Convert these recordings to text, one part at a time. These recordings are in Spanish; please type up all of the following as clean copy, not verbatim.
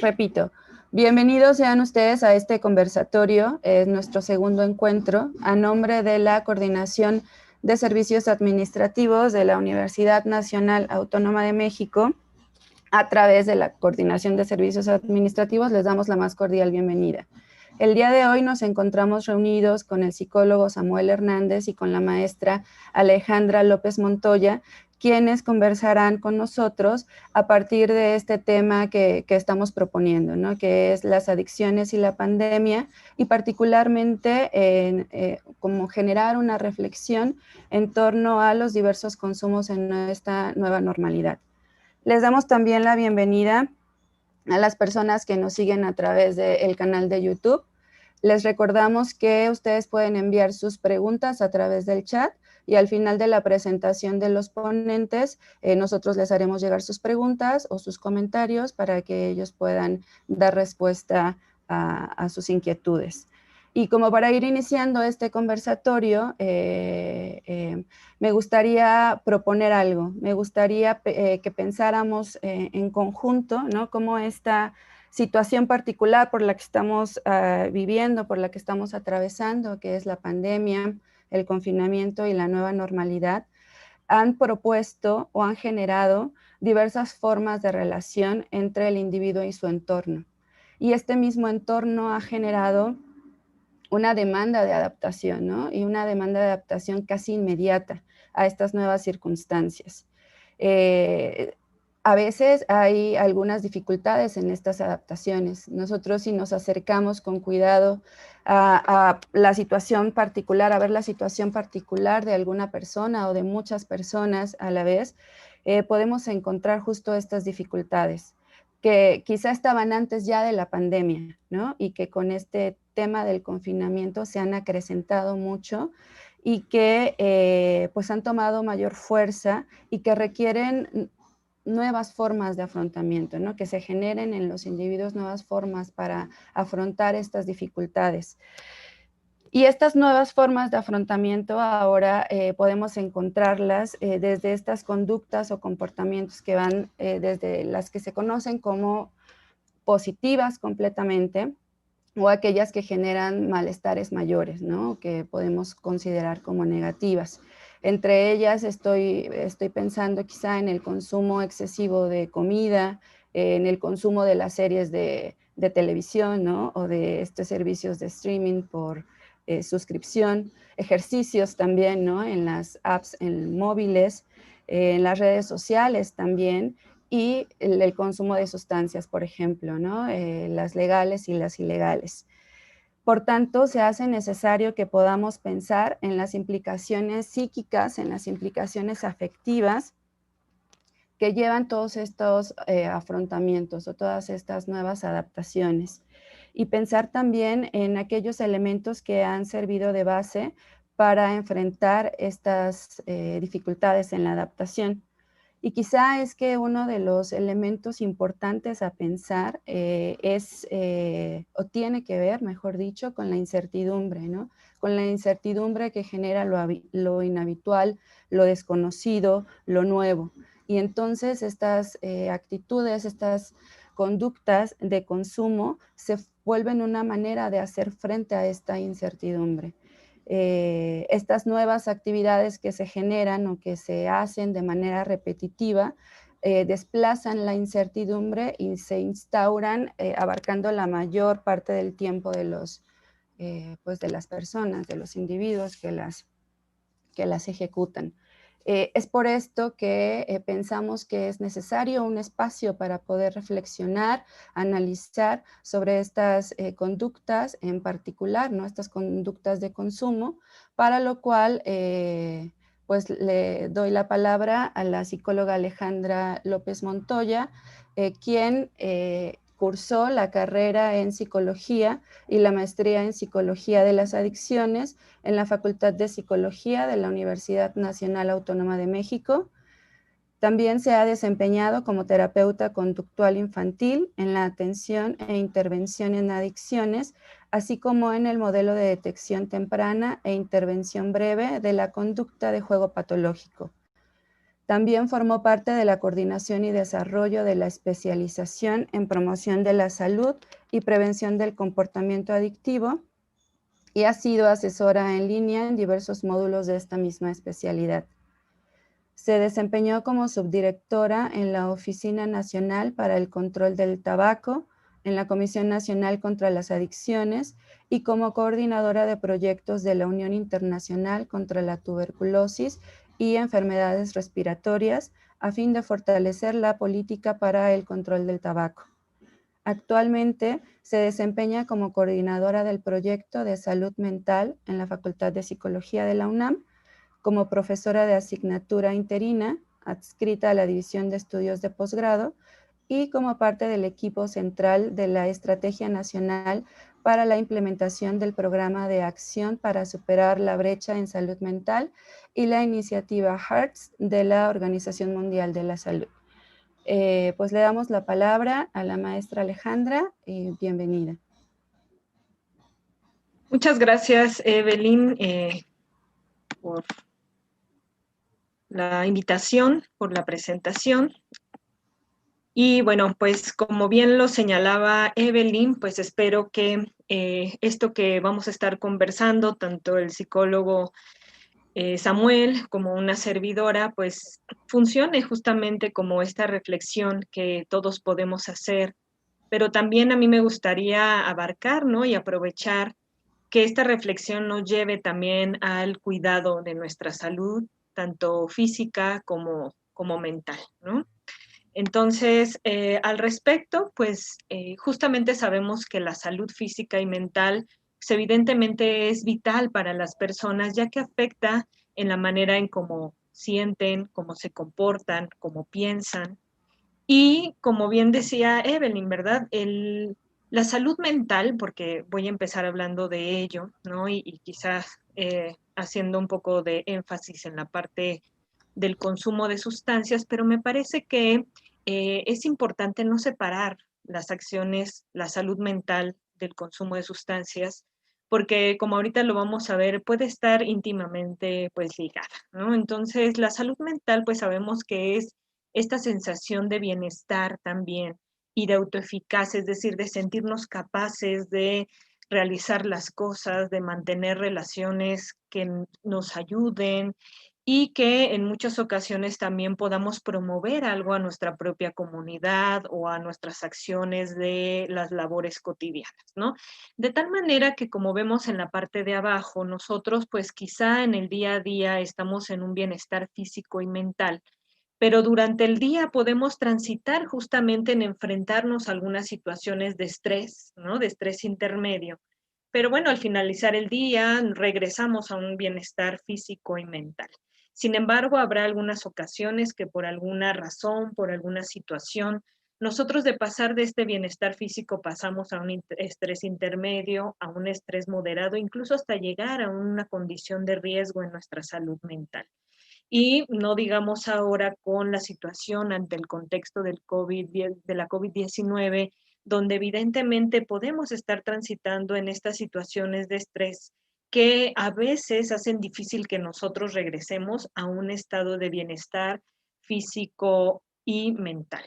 Repito, bienvenidos sean ustedes a este conversatorio, es nuestro segundo encuentro, a nombre de la Coordinación de Servicios Administrativos de la Universidad Nacional Autónoma de México. A través de la Coordinación de Servicios Administrativos les damos la más cordial bienvenida. El día de hoy nos encontramos reunidos con el psicólogo Samuel Hernández y con la maestra Alejandra López Montoya, quienes conversarán con nosotros a partir de este tema que estamos proponiendo, ¿no? Que es las adicciones y la pandemia, y particularmente como generar una reflexión en torno a los diversos consumos en esta nueva normalidad. Les damos también la bienvenida a las personas que nos siguen a través del canal de YouTube. Les recordamos que ustedes pueden enviar sus preguntas a través del chat y al final de la presentación de los ponentes, nosotros les haremos llegar sus preguntas o sus comentarios para que ellos puedan dar respuesta a sus inquietudes. Y como para ir iniciando este conversatorio, me gustaría proponer algo. Me gustaría que pensáramos en conjunto, ¿no? Cómo esta situación particular por la que estamos viviendo, por la que estamos atravesando, que es la pandemia, el confinamiento y la nueva normalidad, han propuesto o han generado diversas formas de relación entre el individuo y su entorno. Y este mismo entorno ha generado una demanda de adaptación, ¿no? Y una demanda de adaptación casi inmediata a estas nuevas circunstancias. A veces hay algunas dificultades en estas adaptaciones. Nosotros, si nos acercamos con cuidado a la situación particular, a ver la situación particular de alguna persona o de muchas personas a la vez, podemos encontrar justo estas dificultades que quizá estaban antes ya de la pandemia, ¿no? Y que con este tema del confinamiento se han acrecentado mucho y que pues han tomado mayor fuerza y que requieren nuevas formas de afrontamiento, ¿no? Que se generen en los individuos nuevas formas para afrontar estas dificultades. Y estas nuevas formas de afrontamiento ahora podemos encontrarlas desde estas conductas o comportamientos que van desde las que se conocen como positivas completamente, o aquellas que generan malestares mayores, ¿no? Que podemos considerar como negativas. Entre ellas estoy pensando quizá en el consumo excesivo de comida, en el consumo de las series de televisión, ¿no? O de estos servicios de streaming por suscripción, ejercicios también, ¿no? En las apps, en móviles, en las redes sociales también, y el consumo de sustancias, por ejemplo, ¿no? Las legales y las ilegales. Por tanto, se hace necesario que podamos pensar en las implicaciones psíquicas, en las implicaciones afectivas que llevan todos estos afrontamientos o todas estas nuevas adaptaciones. Y pensar también en aquellos elementos que han servido de base para enfrentar estas dificultades en la adaptación. Y quizá es que uno de los elementos importantes a pensar o tiene que ver, mejor dicho, con la incertidumbre, ¿no? Con la incertidumbre que genera lo inhabitual, lo desconocido, lo nuevo. Y entonces estas actitudes, estas conductas de consumo se vuelven una manera de hacer frente a esta incertidumbre. Estas nuevas actividades que se generan o que se hacen de manera repetitiva desplazan la incertidumbre y se instauran abarcando la mayor parte del tiempo pues de las personas, de los individuos que las ejecutan. Es por esto que pensamos que es necesario un espacio para poder reflexionar, analizar sobre estas conductas en particular, ¿no? Estas conductas de consumo, para lo cual pues le doy la palabra a la psicóloga Alejandra López Montoya, quien cursó la carrera en psicología y la maestría en psicología de las adicciones en la Facultad de Psicología de la Universidad Nacional Autónoma de México. También se ha desempeñado como terapeuta conductual infantil en la atención e intervención en adicciones, así como en el modelo de detección temprana e intervención breve de la conducta de juego patológico. También formó parte de la coordinación y desarrollo de la especialización en promoción de la salud y prevención del comportamiento adictivo, y ha sido asesora en línea en diversos módulos de esta misma especialidad. Se desempeñó como subdirectora en la Oficina Nacional para el Control del Tabaco, en la Comisión Nacional contra las Adicciones y como coordinadora de proyectos de la Unión Internacional contra la Tuberculosis y Enfermedades Respiratorias, a fin de fortalecer la política para el control del tabaco. Actualmente se desempeña como coordinadora del proyecto de salud mental en la Facultad de Psicología de la UNAM, como profesora de asignatura interina, adscrita a la División de Estudios de Posgrado, y como parte del equipo central de la Estrategia Nacional para la implementación del Programa de Acción para superar la brecha en salud mental y la iniciativa HEARTS de la Organización Mundial de la Salud. Pues le damos la palabra a la maestra Alejandra. Bienvenida. Muchas gracias, Evelyn, por la invitación, por la presentación. Y bueno, pues como bien lo señalaba Evelyn, pues espero que esto que vamos a estar conversando, tanto el psicólogo Samuel como una servidora, pues funcione justamente como esta reflexión que todos podemos hacer. Pero también a mí me gustaría abarcar, ¿no? Y aprovechar que esta reflexión nos lleve también al cuidado de nuestra salud, tanto física como mental, ¿no? Entonces, al respecto, pues justamente sabemos que la salud física y mental, pues, evidentemente es vital para las personas, ya que afecta en la manera en cómo sienten, cómo se comportan, cómo piensan. Y como bien decía Evelyn, ¿verdad? La salud mental, porque voy a empezar hablando de ello, ¿no? Y quizás haciendo un poco de énfasis en la parte del consumo de sustancias, pero me parece que es importante no separar las acciones, la salud mental del consumo de sustancias, porque como ahorita lo vamos a ver, puede estar íntimamente pues ligada, ¿no? Entonces, la salud mental pues sabemos que es esta sensación de bienestar también y de autoeficacia, es decir, de sentirnos capaces de realizar las cosas, de mantener relaciones que nos ayuden y que en muchas ocasiones también podamos promover algo a nuestra propia comunidad o a nuestras acciones de las labores cotidianas, ¿no? De tal manera que como vemos en la parte de abajo, nosotros pues quizá en el día a día estamos en un bienestar físico y mental, pero durante el día podemos transitar justamente en enfrentarnos a algunas situaciones de estrés, ¿no? De estrés intermedio. Pero bueno, al finalizar el día regresamos a un bienestar físico y mental. Sin embargo, habrá algunas ocasiones que por alguna razón, por alguna situación, nosotros de pasar de este bienestar físico pasamos a un estrés intermedio, a un estrés moderado, incluso hasta llegar a una condición de riesgo en nuestra salud mental. Y no digamos ahora con la situación ante el contexto del de la COVID-19, donde evidentemente podemos estar transitando en estas situaciones de estrés que a veces hacen difícil que nosotros regresemos a un estado de bienestar físico y mental.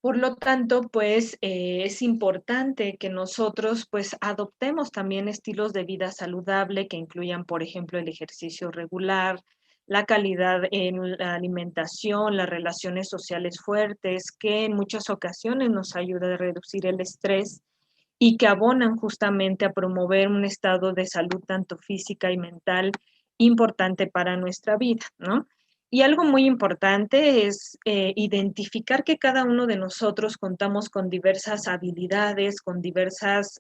Por lo tanto, pues es importante que nosotros pues adoptemos también estilos de vida saludable que incluyan, por ejemplo, el ejercicio regular, la calidad en la alimentación, las relaciones sociales fuertes, que en muchas ocasiones nos ayuda a reducir el estrés y que abonan justamente a promover un estado de salud tanto física y mental importante para nuestra vida, ¿no? Y algo muy importante es identificar que cada uno de nosotros contamos con diversas habilidades, con diversas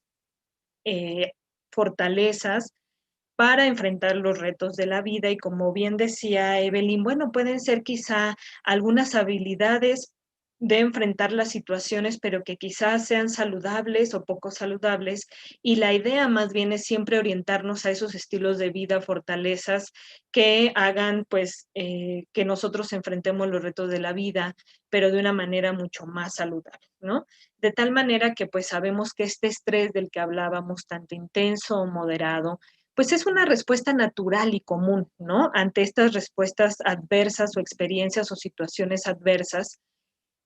eh, fortalezas para enfrentar los retos de la vida. Y como bien decía Evelyn, bueno, pueden ser quizá algunas habilidades de enfrentar las situaciones, pero que quizás sean saludables o poco saludables. Y la idea más bien es siempre orientarnos a esos estilos de vida, fortalezas que hagan pues que nosotros enfrentemos los retos de la vida, pero de una manera mucho más saludable, ¿no? De tal manera que pues sabemos que este estrés del que hablábamos, tanto intenso o moderado, pues es una respuesta natural y común, ¿no? Ante estas respuestas adversas o experiencias o situaciones adversas,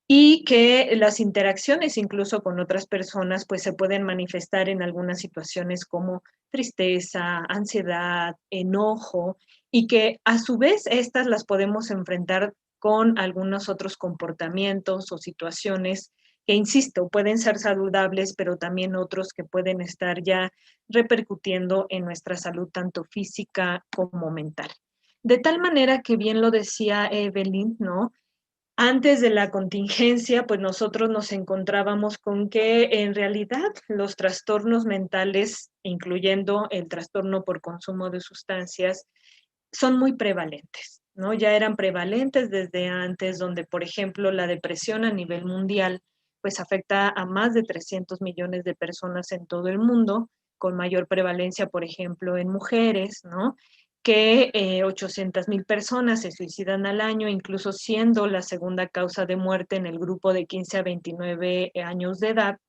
y que las interacciones incluso con otras personas pues se pueden manifestar en algunas situaciones como tristeza, ansiedad, enojo, y que a su vez estas las podemos enfrentar con algunos otros comportamientos o situaciones que, insisto, pueden ser saludables, pero también otros que pueden estar ya repercutiendo en nuestra salud tanto física como mental. De tal manera que bien lo decía Evelyn, ¿no? Antes de la contingencia, pues nosotros nos encontrábamos con que en realidad los trastornos mentales, incluyendo el trastorno por consumo de sustancias, son muy prevalentes, ¿no? Ya eran prevalentes desde antes, donde, por ejemplo, la depresión a nivel mundial, pues afecta a más de 300 millones de personas en todo el mundo, con mayor prevalencia, por ejemplo, en mujeres, ¿no? Que 800,000 personas se suicidan al año, incluso siendo la segunda causa de muerte en el grupo de 15 a 29 años de edad.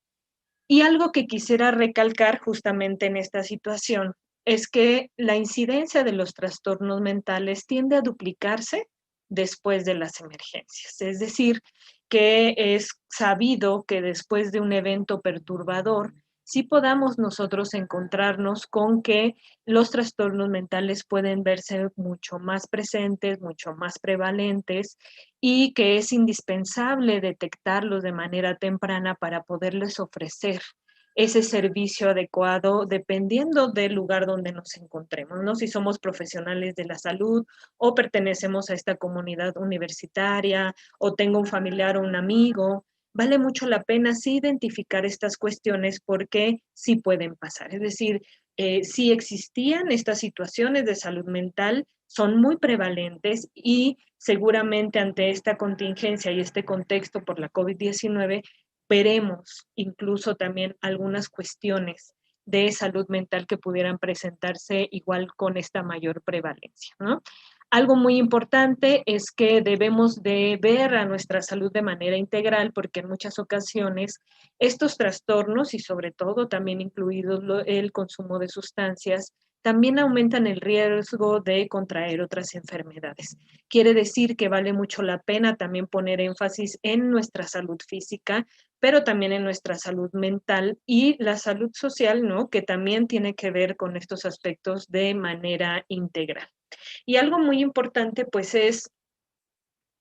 Y algo que quisiera recalcar justamente en esta situación es que la incidencia de los trastornos mentales tiende a duplicarse después de las emergencias. Es decir, que es sabido que después de un evento perturbador, sí podamos nosotros encontrarnos con que los trastornos mentales pueden verse mucho más presentes, mucho más prevalentes, y que es indispensable detectarlos de manera temprana para poderles ofrecer ese servicio adecuado dependiendo del lugar donde nos encontremos, ¿no? Si somos profesionales de la salud o pertenecemos a esta comunidad universitaria o tengo un familiar o un amigo, vale mucho la pena sí identificar estas cuestiones porque sí pueden pasar. Es decir, sí existían estas situaciones de salud mental, son muy prevalentes y seguramente ante esta contingencia y este contexto por la COVID-19 veremos incluso también algunas cuestiones de salud mental que pudieran presentarse igual con esta mayor prevalencia, ¿no? Algo muy importante es que debemos de ver a nuestra salud de manera integral porque en muchas ocasiones estos trastornos y sobre todo también incluido el consumo de sustancias también aumentan el riesgo de contraer otras enfermedades. Quiere decir que vale mucho la pena también poner énfasis en nuestra salud física, pero también en nuestra salud mental y la salud social, ¿no? Que también tiene que ver con estos aspectos de manera integral. Y algo muy importante, pues, es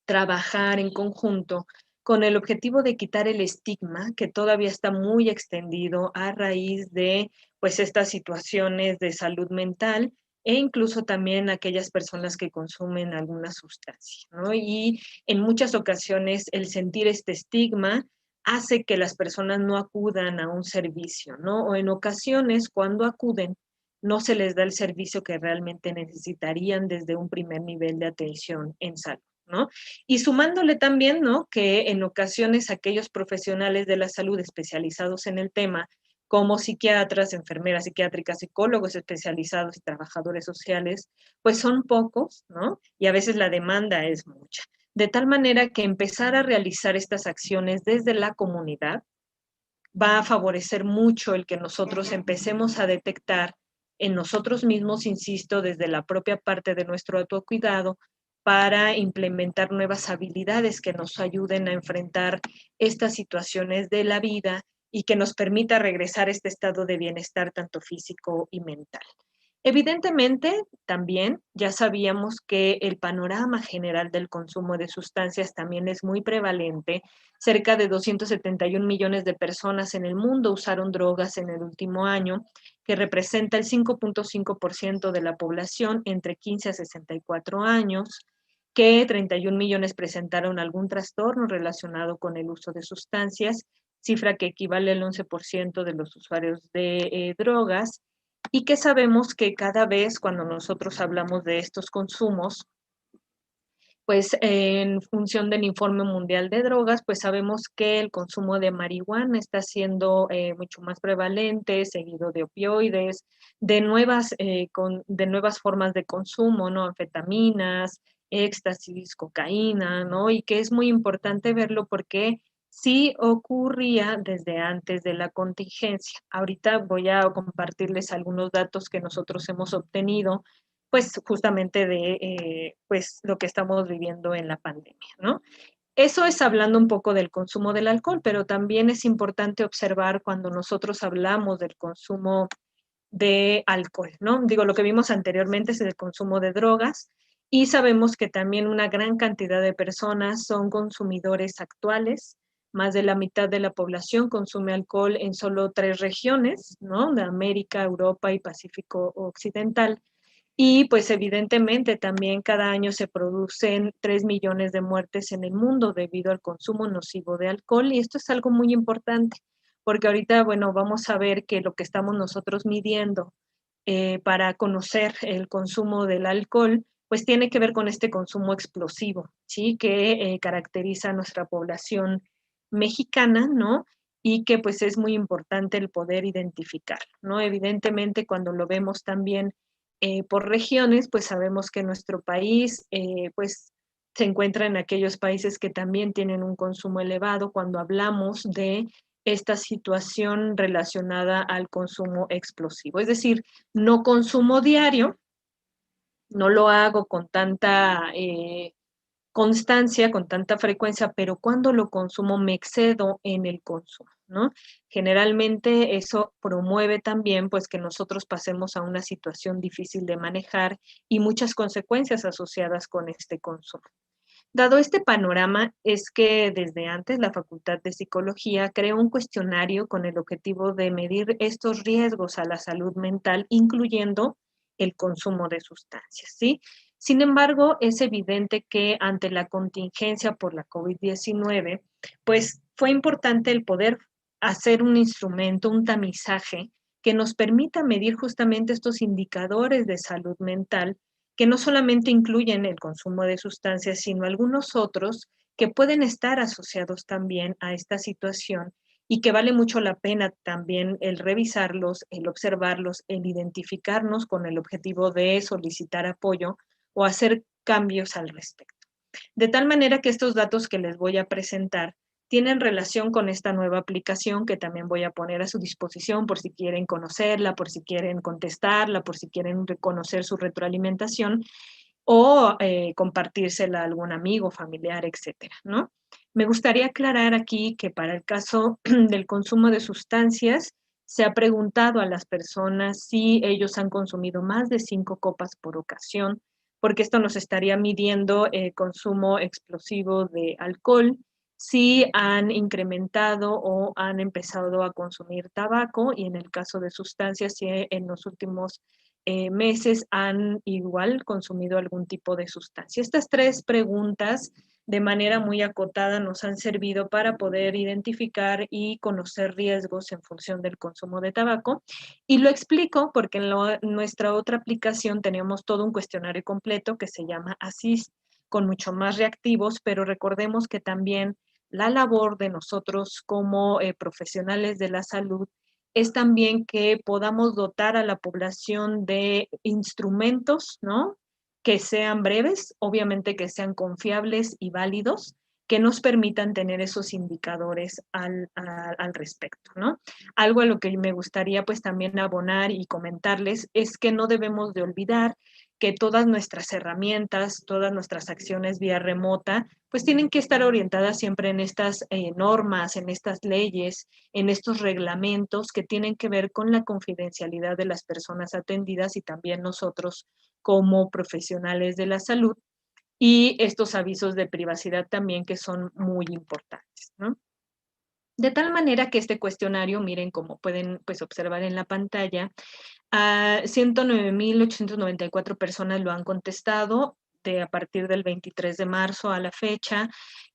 trabajar en conjunto con el objetivo de quitar el estigma que todavía está muy extendido a raíz de, pues, estas situaciones de salud mental e incluso también aquellas personas que consumen alguna sustancia, ¿no? Y en muchas ocasiones el sentir este estigma hace que las personas no acudan a un servicio, ¿no? O en ocasiones cuando acuden no se les da el servicio que realmente necesitarían desde un primer nivel de atención en salud, ¿no? Y sumándole también, ¿no? Que en ocasiones aquellos profesionales de la salud especializados en el tema, como psiquiatras, enfermeras psiquiátricas, psicólogos especializados y trabajadores sociales, pues son pocos, ¿no? Y a veces la demanda es mucha. De tal manera que empezar a realizar estas acciones desde la comunidad va a favorecer mucho el que nosotros empecemos a detectar en nosotros mismos, insisto, desde la propia parte de nuestro autocuidado, para implementar nuevas habilidades que nos ayuden a enfrentar estas situaciones de la vida y que nos permita regresar a este estado de bienestar tanto físico y mental. Evidentemente, también ya sabíamos que el panorama general del consumo de sustancias también es muy prevalente. Cerca de 271 millones de personas en el mundo usaron drogas en el último año, que representa el 5.5% de la población entre 15 a 64 años, que 31 millones presentaron algún trastorno relacionado con el uso de sustancias, cifra que equivale al 11% de los usuarios de drogas, y que sabemos que cada vez cuando nosotros hablamos de estos consumos, pues en función del Informe Mundial de Drogas, pues sabemos que el consumo de marihuana está siendo mucho más prevalente, seguido de opioides, de nuevas formas de consumo, ¿no? Anfetaminas, éxtasis, cocaína, ¿no? Y que es muy importante verlo porque sí ocurría desde antes de la contingencia. Ahorita voy a compartirles algunos datos que nosotros hemos obtenido, pues justamente de pues lo que estamos viviendo en la pandemia, ¿no? Eso es hablando un poco del consumo del alcohol, pero también es importante observar cuando nosotros hablamos del consumo de alcohol, ¿no? Digo, lo que vimos anteriormente es el consumo de drogas y sabemos que también una gran cantidad de personas son consumidores actuales. Más de la mitad de la población consume alcohol en solo 3 regiones, ¿no? De América, Europa y Pacífico Occidental. Y pues evidentemente también cada año se producen 3 millones de muertes en el mundo debido al consumo nocivo de alcohol y esto es algo muy importante porque ahorita, bueno, vamos a ver que lo que estamos nosotros midiendo para conocer el consumo del alcohol, pues tiene que ver con este consumo explosivo, ¿sí? Que caracteriza a nuestra población mexicana, ¿no? Y que pues es muy importante el poder identificar, ¿no? Evidentemente cuando lo vemos también por regiones, pues sabemos que nuestro país, pues se encuentra en aquellos países que también tienen un consumo elevado cuando hablamos de esta situación relacionada al consumo explosivo. Es decir, no consumo diario, no lo hago con tanta constancia, con tanta frecuencia, pero cuando lo consumo me excedo en el consumo, ¿no? Generalmente eso promueve también pues que nosotros pasemos a una situación difícil de manejar y muchas consecuencias asociadas con este consumo. Dado este panorama, es que desde antes la Facultad de Psicología creó un cuestionario con el objetivo de medir estos riesgos a la salud mental, incluyendo el consumo de sustancias, ¿sí? Sin embargo, es evidente que ante la contingencia por la COVID-19, pues fue importante el poder hacer un instrumento, un tamizaje que nos permita medir justamente estos indicadores de salud mental que no solamente incluyen el consumo de sustancias, sino algunos otros que pueden estar asociados también a esta situación y que vale mucho la pena también el revisarlos, el observarlos, el identificarnos con el objetivo de solicitar apoyo o hacer cambios al respecto. De tal manera que estos datos que les voy a presentar tienen relación con esta nueva aplicación que también voy a poner a su disposición por si quieren conocerla, por si quieren contestarla, por si quieren conocer su retroalimentación o compartírsela a algún amigo, familiar, etcétera, ¿no? Me gustaría aclarar aquí que para el caso del consumo de sustancias, se ha preguntado a las personas si ellos han consumido más de 5 copas por ocasión, porque esto nos estaría midiendo el consumo explosivo de alcohol, si han incrementado o han empezado a consumir tabaco y en el caso de sustancias, si en los últimos meses han igual consumido algún tipo de sustancia. Estas 3 preguntas de manera muy acotada nos han servido para poder identificar y conocer riesgos en función del consumo de tabaco. Y lo explico porque en nuestra otra aplicación teníamos todo un cuestionario completo que se llama ASIST, con mucho más reactivos, pero recordemos que también la labor de nosotros como profesionales de la salud es también que podamos dotar a la población de instrumentos, ¿no? Que sean breves, obviamente que sean confiables y válidos, que nos permitan tener esos indicadores al respecto, ¿no? Algo a lo que me gustaría pues también abonar y comentarles es que no debemos de olvidar que todas nuestras herramientas, todas nuestras acciones vía remota, pues tienen que estar orientadas siempre en estas normas, en estas leyes, en estos reglamentos que tienen que ver con la confidencialidad de las personas atendidas y también nosotros como profesionales de la salud y estos avisos de privacidad también que son muy importantes, ¿no? De tal manera que este cuestionario, miren, como pueden pues, observar en la pantalla, a 109,894 personas lo han contestado a partir del 23 de marzo a la fecha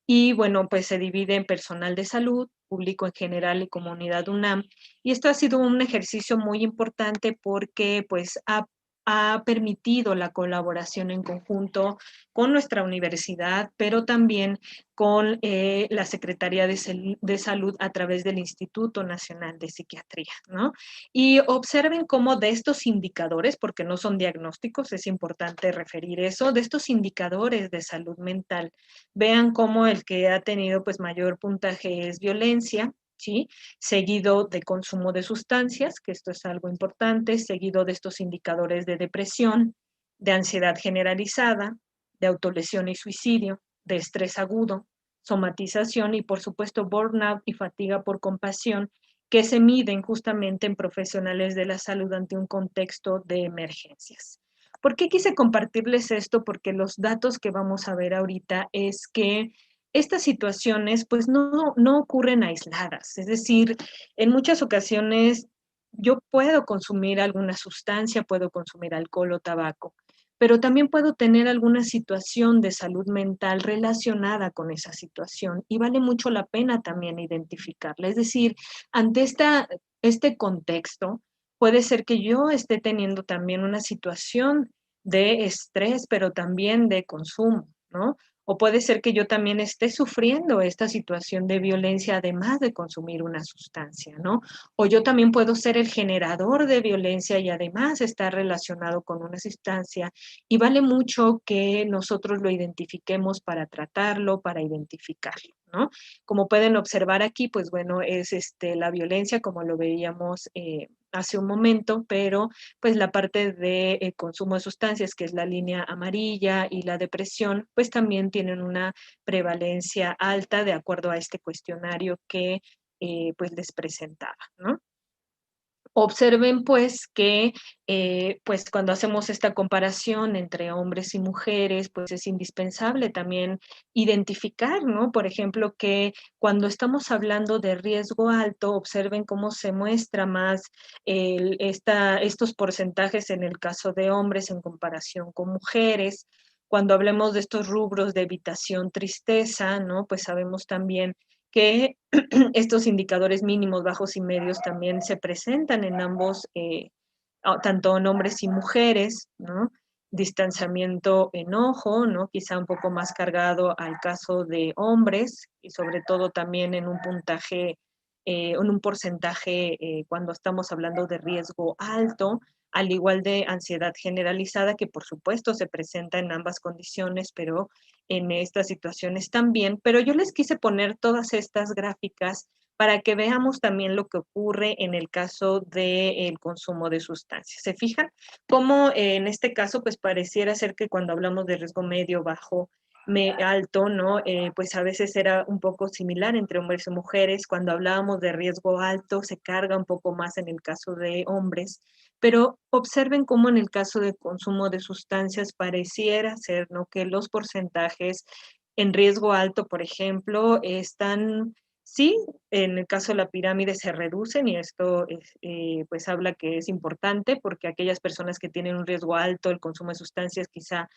y bueno, pues se divide en personal de salud, público en general y comunidad UNAM. Y esto ha sido un ejercicio muy importante porque pues ha ha permitido la colaboración en conjunto con nuestra universidad, pero también con la Secretaría de Salud a través del Instituto Nacional de Psiquiatría, ¿no? Y observen cómo de estos indicadores, porque no son diagnósticos, es importante referir eso, de estos indicadores de salud mental, vean cómo el que ha tenido pues mayor puntaje es violencia, ¿sí? Seguido de consumo de sustancias, que esto es algo importante, seguido de estos indicadores de depresión, de ansiedad generalizada, de autolesión y suicidio, de estrés agudo, somatización y por supuesto burnout y fatiga por compasión, que se miden justamente en profesionales de la salud ante un contexto de emergencias. ¿Por qué quise compartirles esto? Porque los datos que vamos a ver ahorita es que estas situaciones pues no ocurren aisladas, es decir, en muchas ocasiones yo puedo consumir alguna sustancia, puedo consumir alcohol o tabaco, pero también puedo tener alguna situación de salud mental relacionada con esa situación y vale mucho la pena también identificarla. Es decir, ante este contexto, puede ser que yo esté teniendo también una situación de estrés, pero también de consumo, ¿no? O puede ser que yo también esté sufriendo esta situación de violencia además de consumir una sustancia, ¿no? O yo también puedo ser el generador de violencia y además estar relacionado con una sustancia. Y vale mucho que nosotros lo identifiquemos para tratarlo, para identificarlo, ¿no? Como pueden observar aquí, pues bueno, es la violencia como lo veíamos hace un momento, pero pues la parte de consumo de sustancias, que es la línea amarilla, y la depresión, pues también tienen una prevalencia alta de acuerdo a este cuestionario que pues les presentaba, ¿no? Observen pues que pues cuando hacemos esta comparación entre hombres y mujeres, pues es indispensable también identificar, ¿no? Por ejemplo, que cuando estamos hablando de riesgo alto, observen cómo se muestra más estos porcentajes en el caso de hombres en comparación con mujeres. Cuando hablemos de estos rubros de evitación, tristeza, ¿no? Pues sabemos también que estos indicadores mínimos, bajos y medios también se presentan en ambos, tanto en hombres y mujeres, ¿no? Distanciamiento, enojo, ¿no? Quizá un poco más cargado al caso de hombres y sobre todo también en un puntaje, en un porcentaje cuando estamos hablando de riesgo alto, al igual de ansiedad generalizada, que por supuesto se presenta en ambas condiciones, pero en estas situaciones también. Pero yo les quise poner todas estas gráficas para que veamos también lo que ocurre en el caso del consumo de sustancias. ¿Se fijan? Como en este caso, pues pareciera ser que cuando hablamos de riesgo medio, bajo, alto, ¿no? Pues a veces era un poco similar entre hombres y mujeres. Cuando hablábamos de riesgo alto, se carga un poco más en el caso de hombres, pero observen cómo en el caso de consumo de sustancias pareciera ser, ¿no? Que los porcentajes en riesgo alto, por ejemplo, están, sí, en el caso de la pirámide se reducen y esto pues habla que es importante porque aquellas personas que tienen un riesgo alto, el consumo de sustancias quizá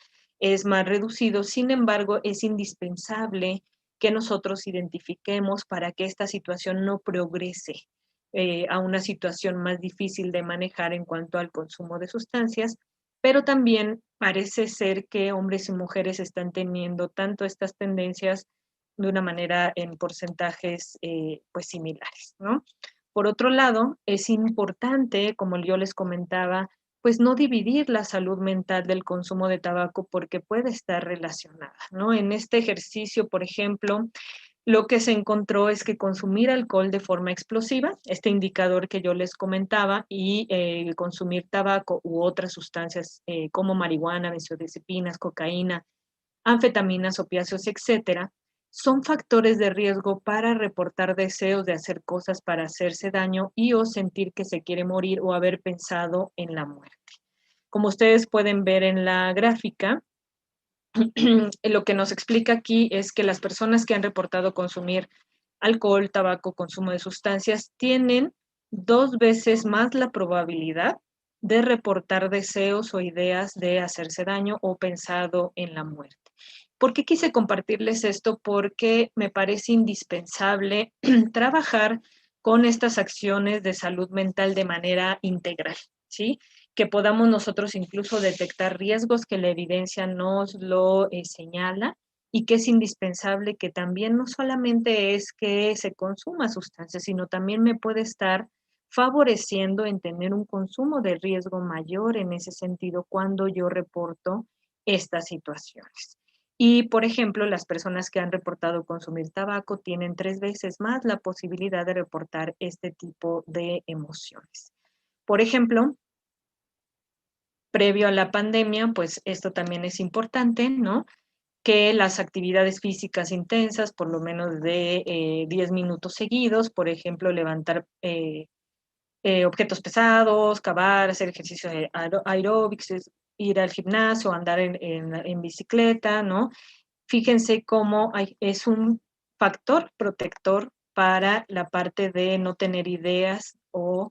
es más reducido. Sin embargo, es indispensable que nosotros identifiquemos para que esta situación no progrese a una situación más difícil de manejar en cuanto al consumo de sustancias, pero también parece ser que hombres y mujeres están teniendo tanto estas tendencias de una manera en porcentajes pues similares, ¿no? Por otro lado, es importante, como yo les comentaba, pues no dividir la salud mental del consumo de tabaco porque puede estar relacionada, ¿no? En este ejercicio, por ejemplo, lo que se encontró es que consumir alcohol de forma explosiva, este indicador que yo les comentaba, y consumir tabaco u otras sustancias como marihuana, benzodiazepinas, cocaína, anfetaminas, opiáceos, etcétera, son factores de riesgo para reportar deseos de hacer cosas para hacerse daño y o sentir que se quiere morir o haber pensado en la muerte. Como ustedes pueden ver en la gráfica, lo que nos explica aquí es que las personas que han reportado consumir alcohol, tabaco, consumo de sustancias, tienen 2 veces más la probabilidad de reportar deseos o ideas de hacerse daño o pensado en la muerte. ¿Por qué quise compartirles esto? Porque me parece indispensable trabajar con estas acciones de salud mental de manera integral, ¿sí? que podamos nosotros incluso detectar riesgos que la evidencia nos lo señala, y que es indispensable que también no solamente es que se consuma sustancias, sino también me puede estar favoreciendo en tener un consumo de riesgo mayor en ese sentido cuando yo reporto estas situaciones. Y, por ejemplo, las personas que han reportado consumir tabaco tienen 3 veces más la posibilidad de reportar este tipo de emociones. Por ejemplo, previo a la pandemia, pues esto también es importante, ¿no? Que las actividades físicas intensas, por lo menos de 10 minutos seguidos, por ejemplo, levantar objetos pesados, cavar, hacer ejercicio aeróbics, ir al gimnasio, andar en bicicleta, ¿no? Fíjense cómo es un factor protector para la parte de no tener ideas o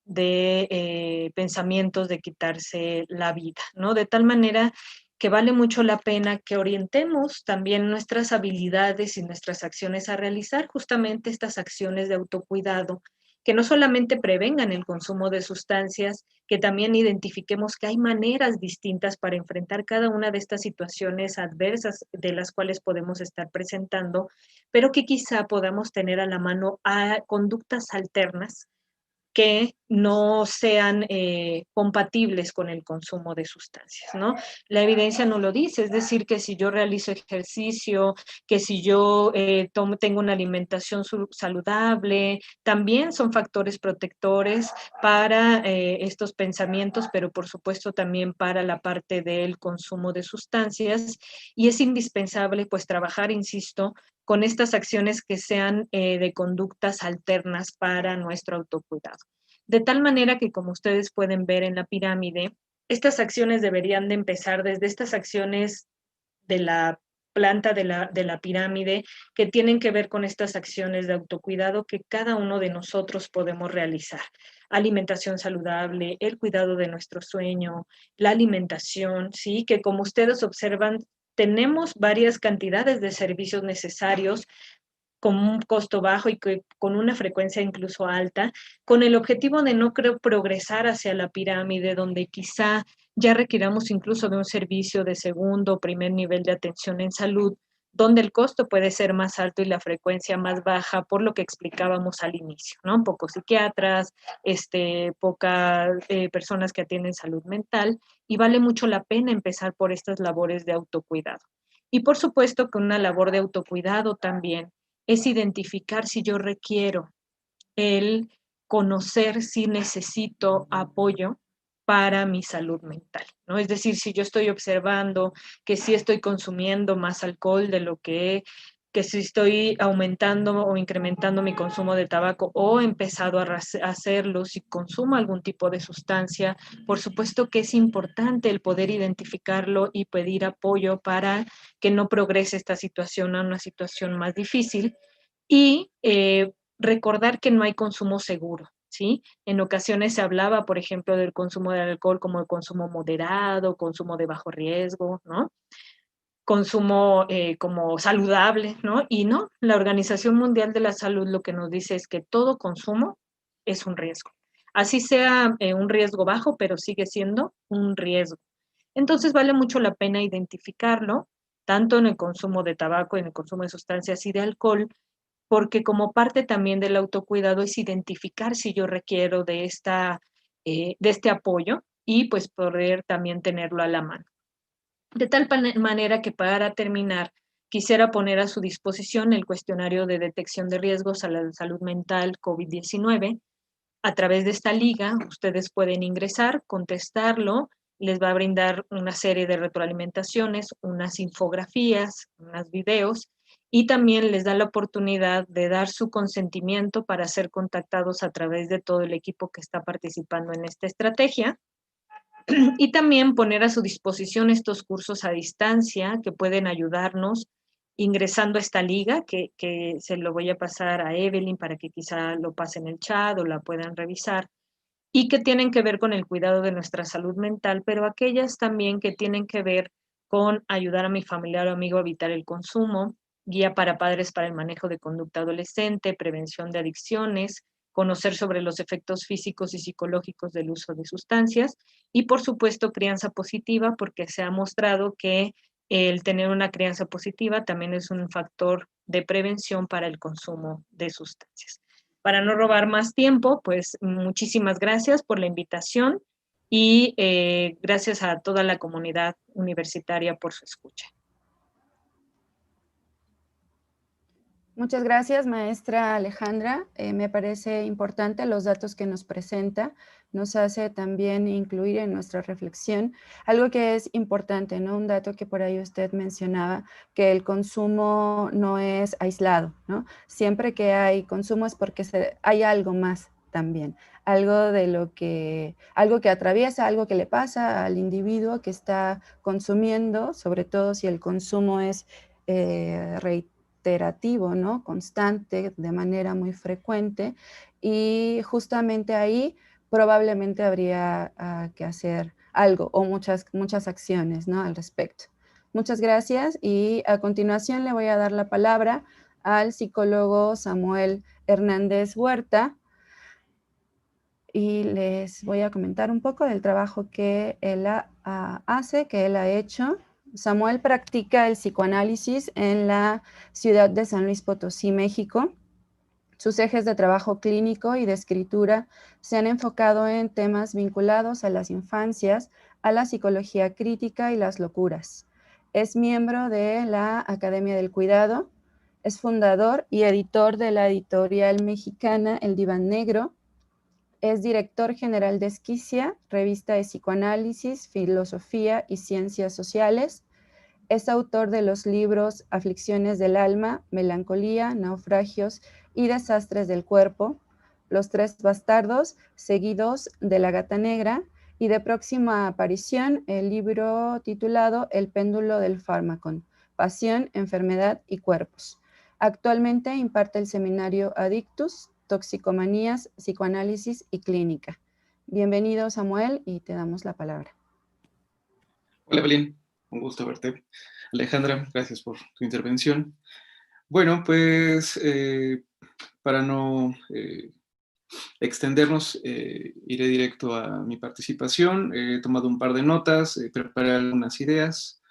de pensamientos de quitarse la vida, ¿no? De tal manera que vale mucho la pena que orientemos también nuestras habilidades y nuestras acciones a realizar justamente estas acciones de autocuidado, que no solamente prevengan el consumo de sustancias, que también identifiquemos que hay maneras distintas para enfrentar cada una de estas situaciones adversas de las cuales podemos estar presentando, pero que quizá podamos tener a la mano a conductas alternas que no sean compatibles con el consumo de sustancias, ¿no? La evidencia no lo dice, es decir, que si yo realizo ejercicio, que si yo tengo una alimentación saludable, también son factores protectores para estos pensamientos, pero por supuesto también para la parte del consumo de sustancias, y es indispensable pues trabajar, insisto, con estas acciones que sean de conductas alternas para nuestro autocuidado. De tal manera que, como ustedes pueden ver en la pirámide, estas acciones deberían de empezar desde estas acciones de la planta de la pirámide, que tienen que ver con estas acciones de autocuidado que cada uno de nosotros podemos realizar. Alimentación saludable, el cuidado de nuestro sueño, la alimentación, ¿sí? Que como ustedes observan, tenemos varias cantidades de servicios necesarios con un costo bajo y con una frecuencia incluso alta, con el objetivo de no creo progresar hacia la pirámide, donde quizá ya requiramos incluso de un servicio de segundo o primer nivel de atención en salud, donde el costo puede ser más alto y la frecuencia más baja, por lo que explicábamos al inicio, ¿no? Pocos psiquiatras, pocas personas que atienden salud mental, y vale mucho la pena empezar por estas labores de autocuidado. Y por supuesto que una labor de autocuidado también es identificar si yo requiero, el conocer si necesito apoyo para mi salud mental, ¿no? Es decir, si yo estoy observando que sí estoy consumiendo más alcohol de lo que si estoy aumentando o incrementando mi consumo de tabaco o he empezado a hacerlo, si consumo algún tipo de sustancia, por supuesto que es importante el poder identificarlo y pedir apoyo para que no progrese esta situación a una situación más difícil, y recordar que no hay consumo seguro, ¿sí? En ocasiones se hablaba, por ejemplo, del consumo de alcohol como el consumo moderado, consumo de bajo riesgo, ¿no? Consumo como saludable, ¿no? Y no, la Organización Mundial de la Salud lo que nos dice es que todo consumo es un riesgo. Así sea un riesgo bajo, pero sigue siendo un riesgo. Entonces vale mucho la pena identificarlo, tanto en el consumo de tabaco, en el consumo de sustancias y de alcohol, porque como parte también del autocuidado es identificar si yo requiero de este apoyo, y pues poder también tenerlo a la mano. De tal manera que, para terminar, quisiera poner a su disposición el cuestionario de detección de riesgos a la salud mental COVID-19. A través de esta liga, ustedes pueden ingresar, contestarlo, les va a brindar una serie de retroalimentaciones, unas infografías, unos videos, y también les da la oportunidad de dar su consentimiento para ser contactados a través de todo el equipo que está participando en esta estrategia, y también poner a su disposición estos cursos a distancia que pueden ayudarnos ingresando a esta liga, que se lo voy a pasar a Evelyn para que quizá lo pase en el chat o la puedan revisar, y que tienen que ver con el cuidado de nuestra salud mental, pero aquellas también que tienen que ver con ayudar a mi familiar o amigo a evitar el consumo, guía para padres para el manejo de conducta adolescente, prevención de adicciones, conocer sobre los efectos físicos y psicológicos del uso de sustancias, y por supuesto crianza positiva, porque se ha mostrado que el tener una crianza positiva también es un factor de prevención para el consumo de sustancias. Para no robar más tiempo, pues muchísimas gracias por la invitación y gracias a toda la comunidad universitaria por su escucha. Muchas gracias, maestra Alejandra. Me parece importante los datos que nos presenta. Nos hace también incluir en nuestra reflexión algo que es importante, ¿no? Un dato que por ahí usted mencionaba, que el consumo no es aislado, ¿no? Siempre que hay consumo es porque hay algo más también, algo que atraviesa, algo que le pasa al individuo que está consumiendo, sobre todo si el consumo es reiterativo, ¿no? Constante, de manera muy frecuente, y justamente ahí probablemente habría que hacer algo o muchas acciones, ¿no? Al respecto. Muchas gracias, y a continuación le voy a dar la palabra al psicólogo Samuel Hernández Huerta, y les voy a comentar un poco del trabajo que él hace, que él ha hecho. Samuel practica el psicoanálisis en la ciudad de San Luis Potosí, México. Sus ejes de trabajo clínico y de escritura se han enfocado en temas vinculados a las infancias, a la psicología crítica y las locuras. Es miembro de la Academia del Cuidado, es fundador y editor de la editorial mexicana El Diván Negro, es director general de Esquicia, revista de psicoanálisis, filosofía y ciencias sociales. Es autor de los libros Aflicciones del alma, Melancolía, Naufragios y Desastres del cuerpo, Los tres bastardos, seguidos de La gata negra, y de próxima aparición el libro titulado El péndulo del fármaco, Pasión, enfermedad y cuerpos. Actualmente imparte el seminario Adictus, Toxicomanías, Psicoanálisis y Clínica. Bienvenido, Samuel, y te damos la palabra. Hola, Belén. Un gusto verte. Alejandra, gracias por tu intervención. Bueno, pues para no extendernos, iré directo a mi participación. He tomado un par de notas, preparé algunas ideas,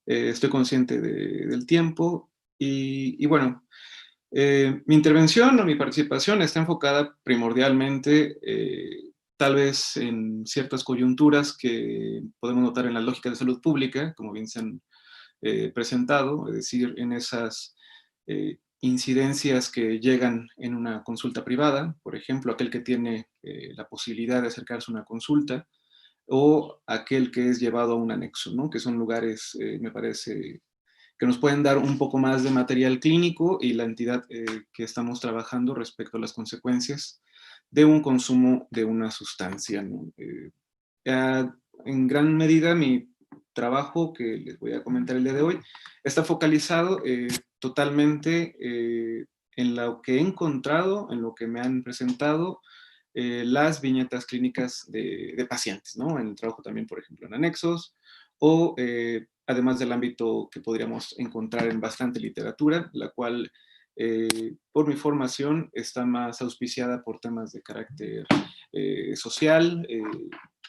estoy consciente del tiempo y bueno, mi intervención o mi participación está enfocada primordialmente tal vez en ciertas coyunturas que podemos notar en la lógica de salud pública, como bien se han presentado, es decir, en esas incidencias que llegan en una consulta privada, por ejemplo, aquel que tiene la posibilidad de acercarse a una consulta, o aquel que es llevado a un anexo, ¿no? Que son lugares, me parece, que nos pueden dar un poco más de material clínico y la entidad que estamos trabajando respecto a las consecuencias de un consumo de una sustancia, ¿no? En gran medida mi trabajo que les voy a comentar el día de hoy está focalizado totalmente en lo que he encontrado, en lo que me han presentado las viñetas clínicas de pacientes, ¿no? En el trabajo también, por ejemplo, en anexos, o además del ámbito que podríamos encontrar en bastante literatura, la cual por mi formación está más auspiciada por temas de carácter social,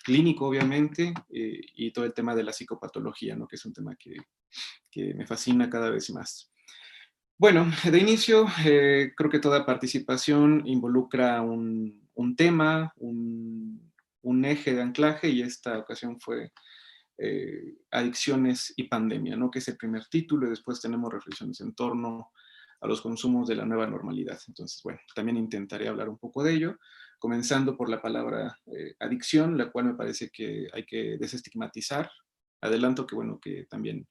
clínico obviamente, y todo el tema de la psicopatología, ¿no? Que es un tema que me fascina cada vez más. Bueno, de inicio, creo que toda participación involucra un tema, un eje de anclaje, y esta ocasión fue adicciones y pandemia, ¿no? Que es el primer título, y después tenemos reflexiones en torno a los consumos de la nueva normalidad. Entonces, bueno, también intentaré hablar un poco de ello, comenzando por la palabra adicción, la cual me parece que hay que desestigmatizar. Adelanto que, bueno, que también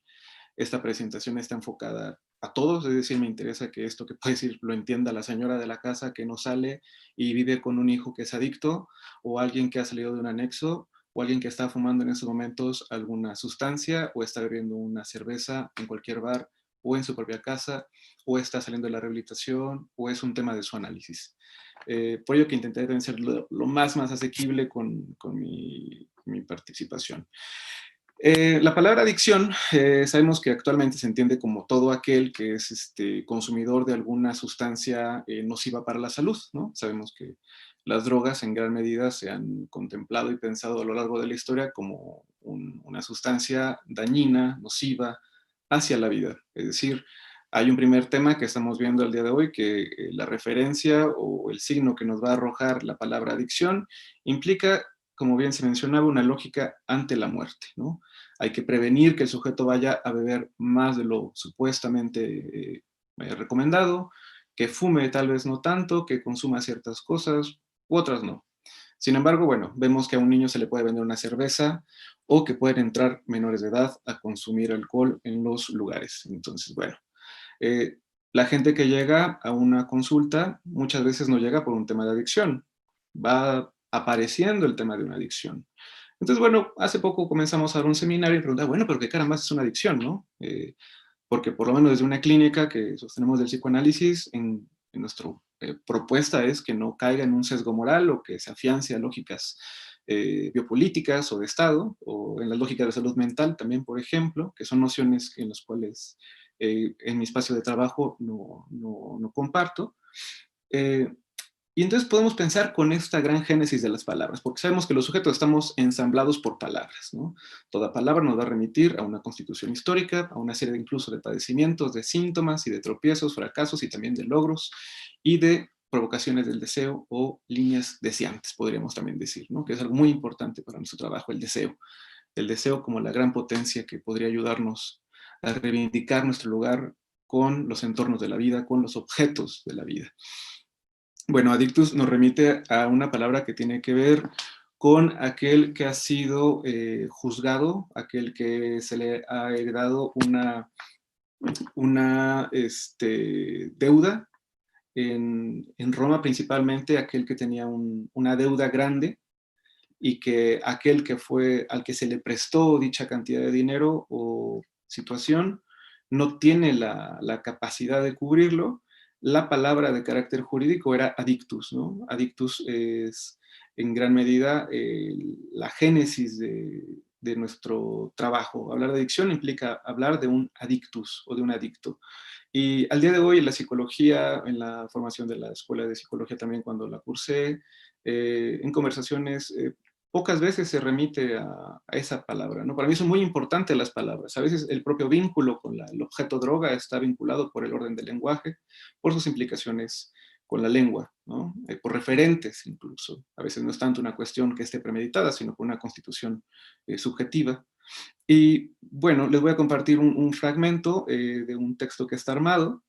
esta presentación está enfocada a todos, es decir, me interesa que esto que puede decir lo entienda la señora de la casa que no sale y vive con un hijo que es adicto, o alguien que ha salido de un anexo, o alguien que está fumando en estos momentos alguna sustancia, o está bebiendo una cerveza en cualquier bar, o en su propia casa, o está saliendo de la rehabilitación, o es un tema de su análisis. Por ello que intentaré también ser lo más asequible con mi participación. La palabra adicción, sabemos que actualmente se entiende como todo aquel que es consumidor de alguna sustancia nociva para la salud, ¿no? Sabemos que las drogas en gran medida se han contemplado y pensado a lo largo de la historia como una sustancia dañina, nociva, hacia la vida. Es decir, hay un primer tema que estamos viendo el día de hoy, que la referencia o el signo que nos va a arrojar la palabra adicción implica, como bien se mencionaba, una lógica ante la muerte, ¿no? Hay que prevenir que el sujeto vaya a beber más de lo supuestamente recomendado, que fume tal vez no tanto, que consuma ciertas cosas u otras no. Sin embargo, bueno, vemos que a un niño se le puede vender una cerveza o que pueden entrar menores de edad a consumir alcohol en los lugares. Entonces, bueno, eh, la gente que llega a una consulta muchas veces no llega por un tema de adicción, va apareciendo el tema de una adicción. Entonces, bueno, hace poco comenzamos a dar un seminario y preguntaba, bueno, pero qué caramba es una adicción, ¿no? Porque por lo menos desde una clínica que sostenemos del psicoanálisis, en nuestra propuesta es que no caiga en un sesgo moral o que se afiance a lógicas biopolíticas o de Estado, o en la lógica de salud mental también, por ejemplo, que son nociones en las cuales en mi espacio de trabajo no comparto. Eh, y entonces podemos pensar con esta gran génesis de las palabras, porque sabemos que los sujetos estamos ensamblados por palabras, ¿no? Toda palabra nos va a remitir a una constitución histórica, a una serie incluso de padecimientos, de síntomas y de tropiezos, fracasos y también de logros y de provocaciones del deseo o líneas deseantes, podríamos también decir, ¿no? Que es algo muy importante para nuestro trabajo, el deseo. El deseo como la gran potencia que podría ayudarnos a reivindicar nuestro lugar con los entornos de la vida, con los objetos de la vida. Bueno, adictus nos remite a una palabra que tiene que ver con aquel que ha sido juzgado, aquel que se le ha heredado una deuda, en Roma principalmente aquel que tenía una deuda grande y que aquel que fue al que se le prestó dicha cantidad de dinero o situación no tiene la capacidad de cubrirlo. La palabra de carácter jurídico era adictus, ¿no? Adictus es en gran medida la génesis de nuestro trabajo. Hablar de adicción implica hablar de un adictus o de un adicto. Y al día de hoy en la psicología, en la formación de la escuela de psicología también cuando la cursé, en conversaciones, pocas veces se remite a esa palabra, ¿no? Para mí son muy importantes las palabras. A veces el propio vínculo con el objeto droga está vinculado por el orden del lenguaje, por sus implicaciones con la lengua, ¿no? Por referentes incluso. A veces no es tanto una cuestión que esté premeditada, sino por una constitución subjetiva. Y bueno, les voy a compartir un fragmento de un texto que está armado,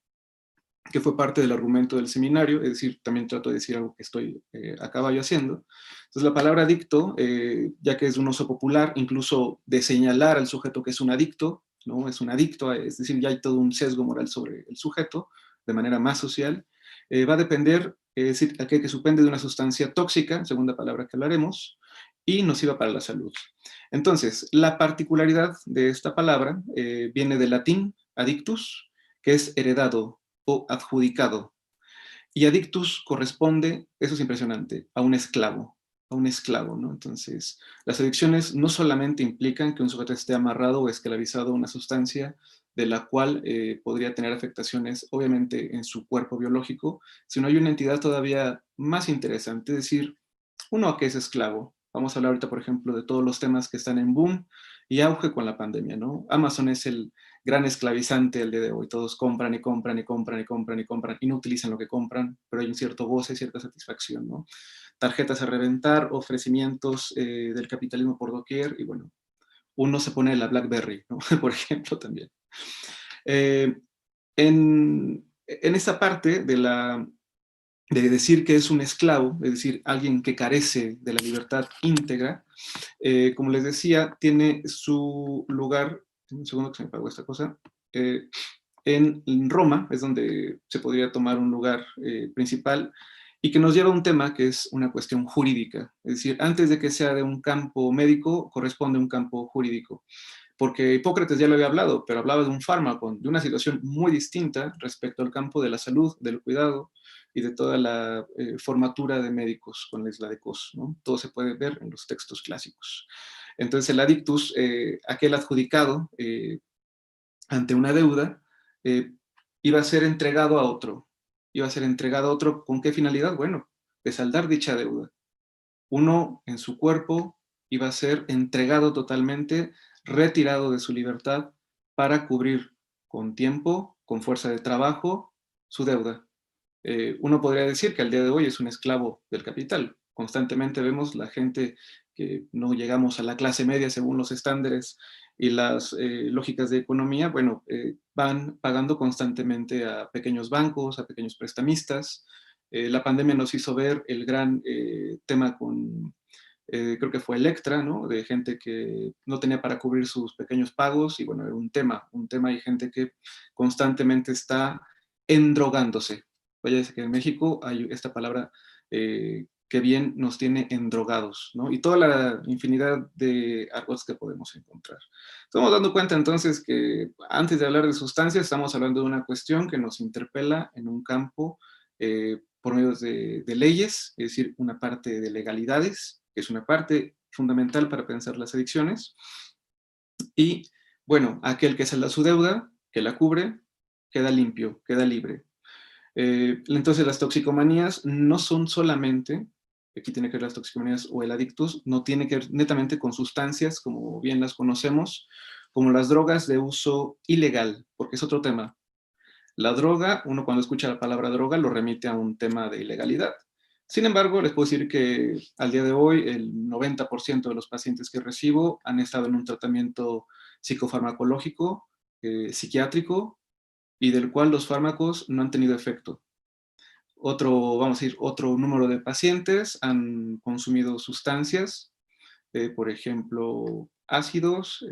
que fue parte del argumento del seminario, es decir, también trato de decir algo que estoy a caballo haciendo. Entonces la palabra adicto, ya que es de un uso popular, incluso de señalar al sujeto que es un adicto, ¿no? Es un adicto, es decir, ya hay todo un sesgo moral sobre el sujeto, de manera más social, va a depender, es decir, aquel que supende de una sustancia tóxica, segunda palabra que hablaremos, y nociva para la salud. Entonces, la particularidad de esta palabra viene del latín adictus, que es heredado o adjudicado. Y adictus corresponde, eso es impresionante, a un esclavo, ¿no? Entonces, las adicciones no solamente implican que un sujeto esté amarrado o esclavizado a una sustancia de la cual podría tener afectaciones, obviamente, en su cuerpo biológico, sino hay una entidad todavía más interesante, es decir, uno que es esclavo. Vamos a hablar ahorita, por ejemplo, de todos los temas que están en boom y auge con la pandemia, ¿no? Amazon es el gran esclavizante el día de hoy. Todos compran y compran y compran y compran y compran y no utilizan lo que compran, pero hay un cierto goce, cierta satisfacción, ¿no? Tarjetas a reventar, ofrecimientos del capitalismo por doquier y bueno, uno se pone la BlackBerry, ¿no? Por ejemplo, también. Eh, en esa parte de decir que es un esclavo, es decir, alguien que carece de la libertad íntegra, como les decía, tiene su lugar, un segundo que se me apagó esta cosa, en Roma, es donde se podría tomar un lugar principal, y que nos lleva a un tema que es una cuestión jurídica, es decir, antes de que sea de un campo médico, corresponde a un campo jurídico, porque Hipócrates ya lo había hablado, pero hablaba de un fármaco, de una situación muy distinta respecto al campo de la salud, del cuidado y de toda la formatura de médicos con la isla de Kos, ¿no? Todo se puede ver en los textos clásicos. Entonces el adictus, aquel adjudicado ante una deuda, iba a ser entregado a otro. Iba a ser entregado a otro, ¿con qué finalidad? Bueno, de saldar dicha deuda. Uno en su cuerpo iba a ser entregado totalmente, retirado de su libertad para cubrir con tiempo, con fuerza de trabajo, su deuda. Uno podría decir que al día de hoy es un esclavo del capital. Constantemente vemos la gente que no llegamos a la clase media según los estándares y las lógicas de economía, bueno, van pagando constantemente a pequeños bancos, a pequeños prestamistas. La pandemia nos hizo ver el gran tema con, creo que fue Electra, ¿no? De gente que no tenía para cubrir sus pequeños pagos y bueno, era un tema y gente que constantemente está endrogándose. Vaya, que en México hay esta palabra que bien nos tiene endrogados, ¿no? Y toda la infinidad de argos que podemos encontrar. Estamos dando cuenta entonces que antes de hablar de sustancias, estamos hablando de una cuestión que nos interpela en un campo por medio de leyes, es decir, una parte de legalidades, que es una parte fundamental para pensar las adicciones, y bueno, aquel que salda su deuda, que la cubre, queda limpio, queda libre. Entonces las toxicomanías no son solamente, aquí tiene que ver las toxicomanías o el adictus, no tiene que ver netamente con sustancias, como bien las conocemos, como las drogas de uso ilegal, porque es otro tema. La droga, uno cuando escucha la palabra droga lo remite a un tema de ilegalidad. Sin embargo, les puedo decir que al día de hoy el 90% de los pacientes que recibo han estado en un tratamiento psicofarmacológico, psiquiátrico, y del cual los fármacos no han tenido efecto. Vamos a decir, otro número de pacientes han consumido sustancias, por ejemplo, ácidos,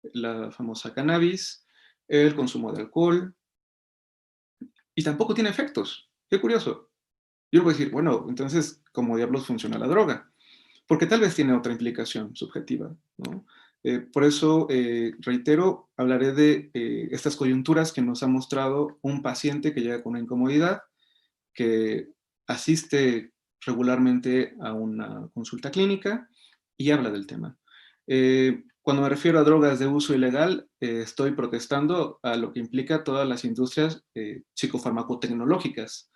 la famosa cannabis, el consumo de alcohol, y tampoco tiene efectos. Qué curioso. Yo voy a decir, bueno, entonces, ¿cómo diablos funciona la droga? Porque tal vez tiene otra implicación subjetiva, ¿no? Por eso, reitero, hablaré de estas coyunturas que nos ha mostrado un paciente que llega con una incomodidad, que asiste regularmente a una consulta clínica y habla del tema. Cuando me refiero a drogas de uso ilegal, estoy protestando a lo que implica todas las industrias psicofarmacotecnológicas.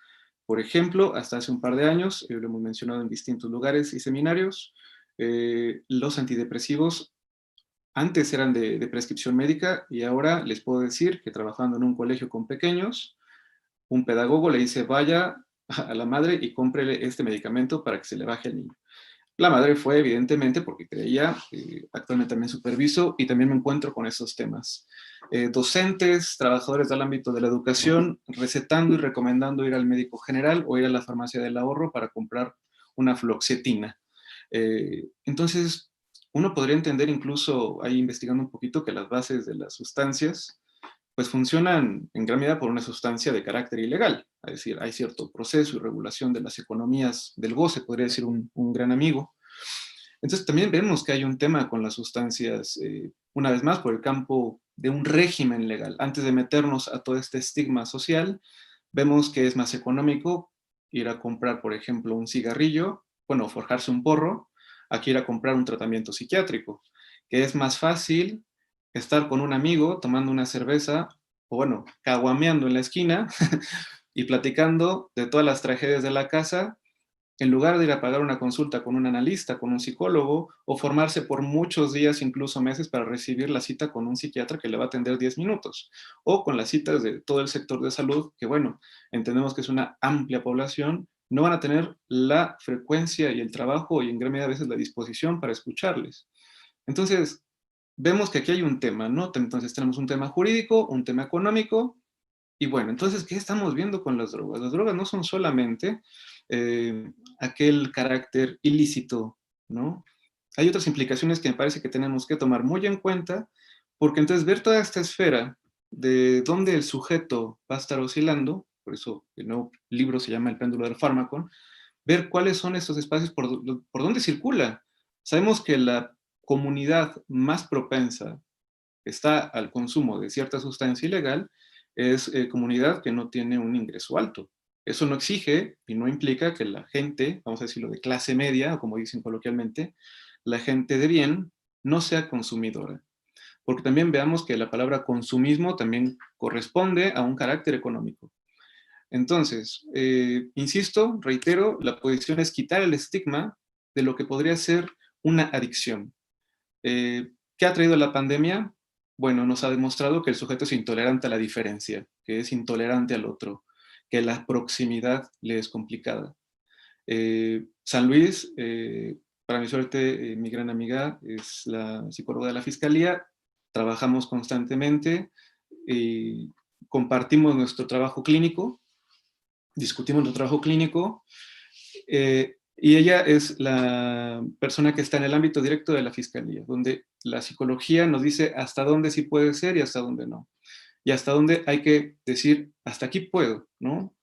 Por ejemplo, hasta hace un par de años, lo hemos mencionado en distintos lugares y seminarios, los antidepresivos antes eran de prescripción médica y ahora les puedo decir que trabajando en un colegio con pequeños, un pedagogo le dice, vaya a la madre y cómprele este medicamento para que se le baje al niño. La madre fue, evidentemente, porque creía, actualmente también superviso y también me encuentro con esos temas. Docentes, trabajadores del ámbito de la educación, recetando y recomendando ir al médico general o ir a la farmacia del ahorro para comprar una fluoxetina. Entonces, uno podría entender incluso, ahí investigando un poquito, que las bases de las sustancias pues funcionan en gran medida por una sustancia de carácter ilegal. Es decir, hay cierto proceso y regulación de las economías del goce, podría decir un gran amigo. Entonces también vemos que hay un tema con las sustancias, una vez más, por el campo de un régimen legal. Antes de meternos a todo este estigma social, vemos que es más económico ir a comprar, por ejemplo, un cigarrillo, bueno, forjarse un porro, aquí ir a comprar un tratamiento psiquiátrico, que es más fácil estar con un amigo tomando una cerveza, o bueno, caguameando en la esquina y platicando de todas las tragedias de la casa, en lugar de ir a pagar una consulta con un analista, con un psicólogo, o formarse por muchos días, incluso meses, para recibir la cita con un psiquiatra que le va a atender 10 minutos, o con las citas de todo el sector de salud, que bueno, entendemos que es una amplia población, no van a tener la frecuencia y el trabajo y en gran medida a veces la disposición para escucharles. Entonces, vemos que aquí hay un tema, ¿no? Entonces tenemos un tema jurídico, un tema económico, y bueno, entonces, ¿qué estamos viendo con las drogas? Las drogas no son solamente aquel carácter ilícito, ¿no? Hay otras implicaciones que me parece que tenemos que tomar muy en cuenta, porque entonces ver toda esta esfera de dónde el sujeto va a estar oscilando, por eso el nuevo libro se llama El péndulo del fármaco, ver cuáles son estos espacios por donde circula. Sabemos que la comunidad más propensa está al consumo de cierta sustancia ilegal es comunidad que no tiene un ingreso alto. Eso no exige y no implica que la gente, vamos a decirlo de clase media, o como dicen coloquialmente, la gente de bien, no sea consumidora. Porque también veamos que la palabra consumismo también corresponde a un carácter económico. Entonces, insisto, reitero, la posición es quitar el estigma de lo que podría ser una adicción. ¿Qué ha traído la pandemia? Bueno, nos ha demostrado que el sujeto es intolerante a la diferencia, que es intolerante al otro, que la proximidad le es complicada. San Luis, para mi suerte, mi gran amiga es la psicóloga de la Fiscalía, trabajamos constantemente, compartimos nuestro trabajo clínico, discutimos nuestro trabajo clínico, y ella es la persona que está en el ámbito directo de la Fiscalía, donde la psicología nos dice hasta dónde sí puede ser y hasta dónde no. Y hasta dónde hay que decir, hasta aquí puedo, ¿no?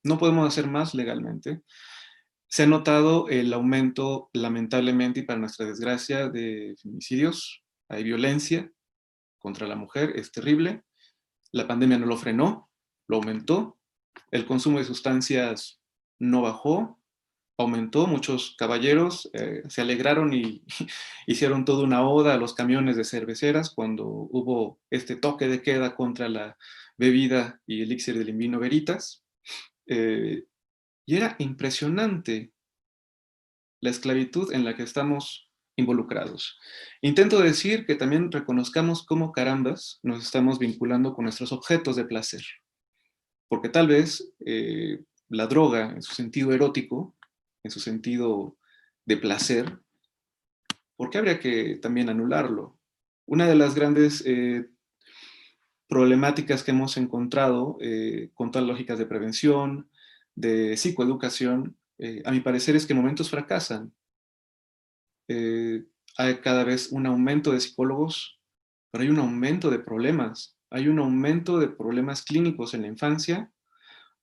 No podemos hacer más legalmente. Se ha notado el aumento, lamentablemente, y para nuestra desgracia, de feminicidios. Hay violencia contra la mujer, es terrible. La pandemia no lo frenó, lo aumentó. El consumo de sustancias no bajó, aumentó. Muchos caballeros se alegraron y hicieron toda una oda a los camiones de cerveceras cuando hubo este toque de queda contra la bebida y elixir del vino Veritas. Y era impresionante la esclavitud en la que estamos involucrados. Intento decir que también reconozcamos cómo carambas nos estamos vinculando con nuestros objetos de placer. Porque tal vez la droga, en su sentido erótico, en su sentido de placer, ¿por qué habría que también anularlo? Una de las grandes problemáticas que hemos encontrado con todas las lógicas de prevención, de psicoeducación, a mi parecer es que en momentos fracasan. Hay cada vez un aumento de psicólogos, pero hay un aumento de problemas. Hay un aumento de problemas clínicos en la infancia,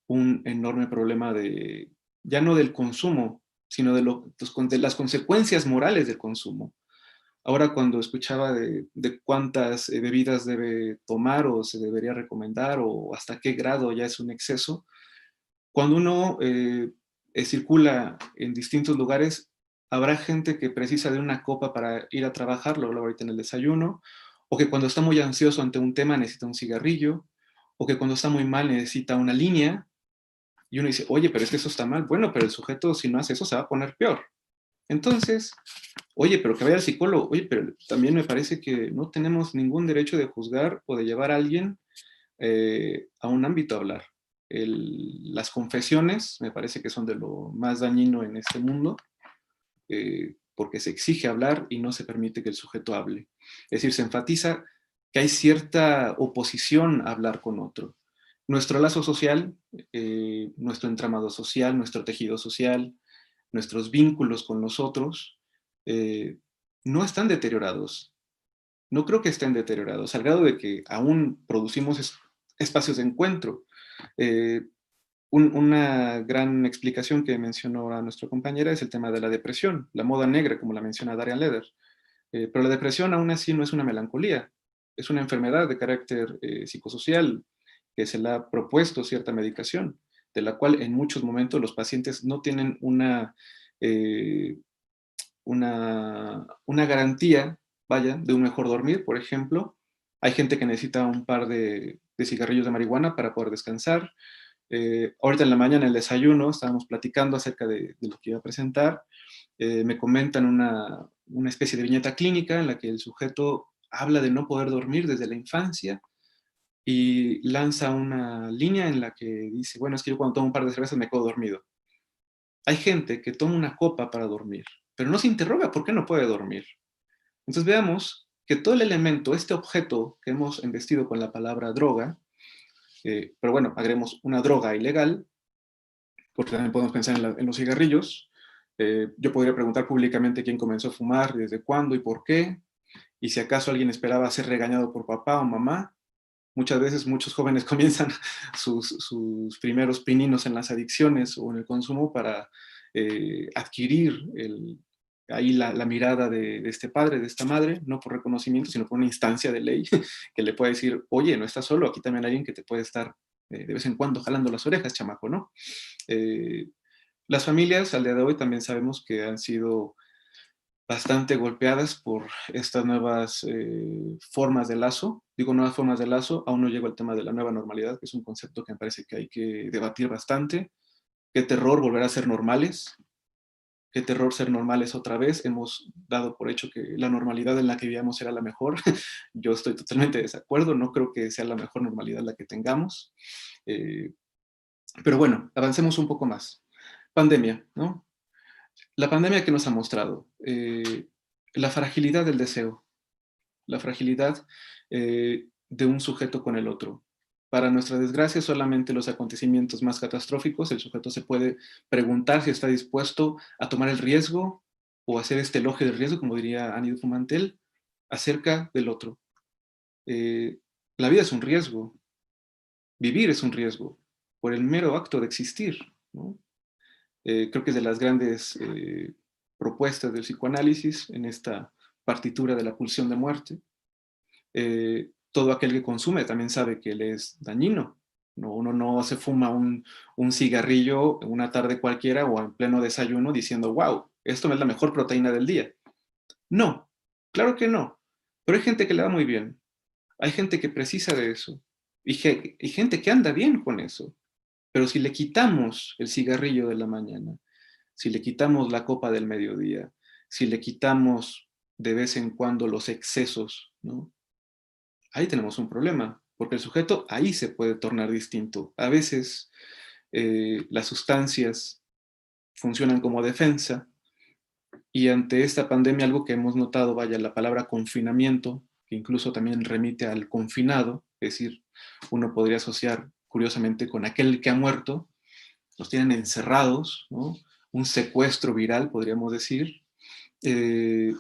un enorme problema de, ya no del consumo, sino de las consecuencias morales del consumo. Ahora cuando escuchaba de cuántas bebidas debe tomar o se debería recomendar o hasta qué grado ya es un exceso, cuando uno circula en distintos lugares, habrá gente que precisa de una copa para ir a trabajar, lo hablo ahorita en el desayuno, o que cuando está muy ansioso ante un tema necesita un cigarrillo, o que cuando está muy mal necesita una línea, y uno dice, oye, pero es que eso está mal. Bueno, pero el sujeto si no hace eso se va a poner peor. Entonces, oye, pero que vaya al psicólogo, oye, pero también me parece que no tenemos ningún derecho de juzgar o de llevar a alguien a un ámbito a hablar. Las confesiones me parece que son de lo más dañino en este mundo, porque se exige hablar y no se permite que el sujeto hable. Es decir, se enfatiza que hay cierta oposición a hablar con otro. Nuestro lazo social, nuestro entramado social, nuestro tejido social, nuestros vínculos con los otros, no están deteriorados. No creo que estén deteriorados, al grado de que aún producimos espacios de encuentro. Una gran explicación que mencionó ahora nuestra compañera es el tema de la depresión, la moda negra, como la menciona Darian Leder. Pero la depresión aún así no es una melancolía, es una enfermedad de carácter psicosocial que se le ha propuesto cierta medicación, de la cual en muchos momentos los pacientes no tienen una garantía, vaya, de un mejor dormir, por ejemplo. Hay gente que necesita un par de cigarrillos de marihuana para poder descansar. Ahorita en la mañana en el desayuno estábamos platicando acerca de lo que iba a presentar. Me comentan una especie de viñeta clínica en la que el sujeto habla de no poder dormir desde la infancia y lanza una línea en la que dice, bueno, es que yo cuando tomo un par de cervezas me quedo dormido. Hay gente que toma una copa para dormir, pero no se interroga por qué no puede dormir. Entonces veamos que todo el elemento, este objeto que hemos investido con la palabra droga, pero bueno, agregemos una droga ilegal, porque también podemos pensar en los cigarrillos. Yo podría preguntar públicamente quién comenzó a fumar, desde cuándo y por qué, y si acaso alguien esperaba ser regañado por papá o mamá. Muchas veces muchos jóvenes comienzan sus primeros pininos en las adicciones o en el consumo para adquirir ahí la mirada de este padre, de esta madre, no por reconocimiento, sino por una instancia de ley que le puede decir, oye, no estás solo, aquí también hay alguien que te puede estar de vez en cuando jalando las orejas, chamaco, ¿no? Las familias al día de hoy también sabemos que han sido bastante golpeadas por estas nuevas formas de lazo. Digo nuevas formas de lazo, aún no llego al tema de la nueva normalidad, que es un concepto que me parece que hay que debatir bastante. Qué terror volver a ser normales, qué terror ser normales otra vez. Hemos dado por hecho que la normalidad en la que vivíamos era la mejor. Yo estoy totalmente de desacuerdo, no creo que sea la mejor normalidad la que tengamos. Pero bueno, avancemos un poco más. Pandemia, ¿no? La pandemia que nos ha mostrado, la fragilidad del deseo, la fragilidad de un sujeto con el otro. Para nuestra desgracia, solamente los acontecimientos más catastróficos, el sujeto se puede preguntar si está dispuesto a tomar el riesgo o hacer este elogio del riesgo, como diría Annie Dufourmantel, acerca del otro. La vida es un riesgo, vivir es un riesgo, por el mero acto de existir, ¿no? Creo que es de las grandes propuestas del psicoanálisis en esta partitura de la pulsión de muerte. Todo aquel que consume también sabe que él es dañino. ¿No? Uno no se fuma un cigarrillo una tarde cualquiera o en pleno desayuno diciendo, wow, esto es la mejor proteína del día. No, claro que no. Pero hay gente que le va muy bien. Hay gente que precisa de eso. Y gente que anda bien con eso. Pero si le quitamos el cigarrillo de la mañana, si le quitamos la copa del mediodía, si le quitamos de vez en cuando los excesos, ¿no? Ahí tenemos un problema, porque el sujeto ahí se puede tornar distinto. A veces las sustancias funcionan como defensa y ante esta pandemia algo que hemos notado, vaya, la palabra confinamiento, que incluso también remite al confinado, es decir, uno podría asociar curiosamente con aquel que ha muerto, los tienen encerrados, ¿no? Un secuestro viral, podríamos decir. Eh,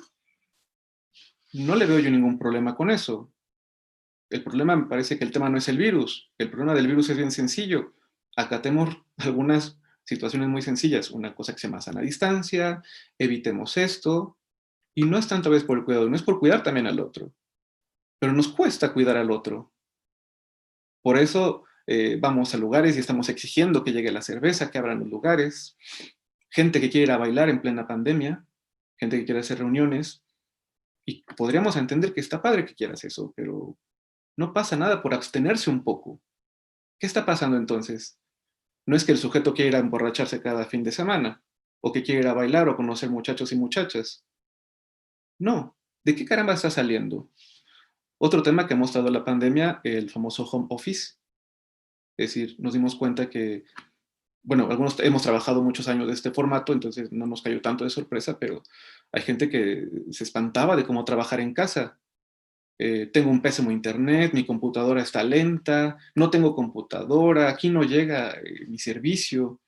no le veo yo ningún problema con eso. El problema me parece que el tema no es el virus. El problema del virus es bien sencillo. Acatemos algunas situaciones muy sencillas. Una cosa que se llama sana distancia, evitemos esto. Y no es tanto a veces por el cuidado, no es por cuidar también al otro. Pero nos cuesta cuidar al otro. Por eso vamos a lugares y estamos exigiendo que llegue la cerveza, que abran los lugares. Gente que quiere ir a bailar en plena pandemia, gente que quiere hacer reuniones. Y podríamos entender que está padre que quieras eso, pero no pasa nada por abstenerse un poco. ¿Qué está pasando entonces? No es que el sujeto quiera ir a emborracharse cada fin de semana, o que quiera ir a bailar o conocer muchachos y muchachas. No. ¿De qué caramba está saliendo? Otro tema que ha mostrado la pandemia, el famoso home office. Es decir, nos dimos cuenta que, bueno, algunos hemos trabajado muchos años de este formato, entonces no nos cayó tanto de sorpresa, pero hay gente que se espantaba de cómo trabajar en casa. Tengo un pésimo internet, mi computadora está lenta, no tengo computadora, aquí no llega mi servicio.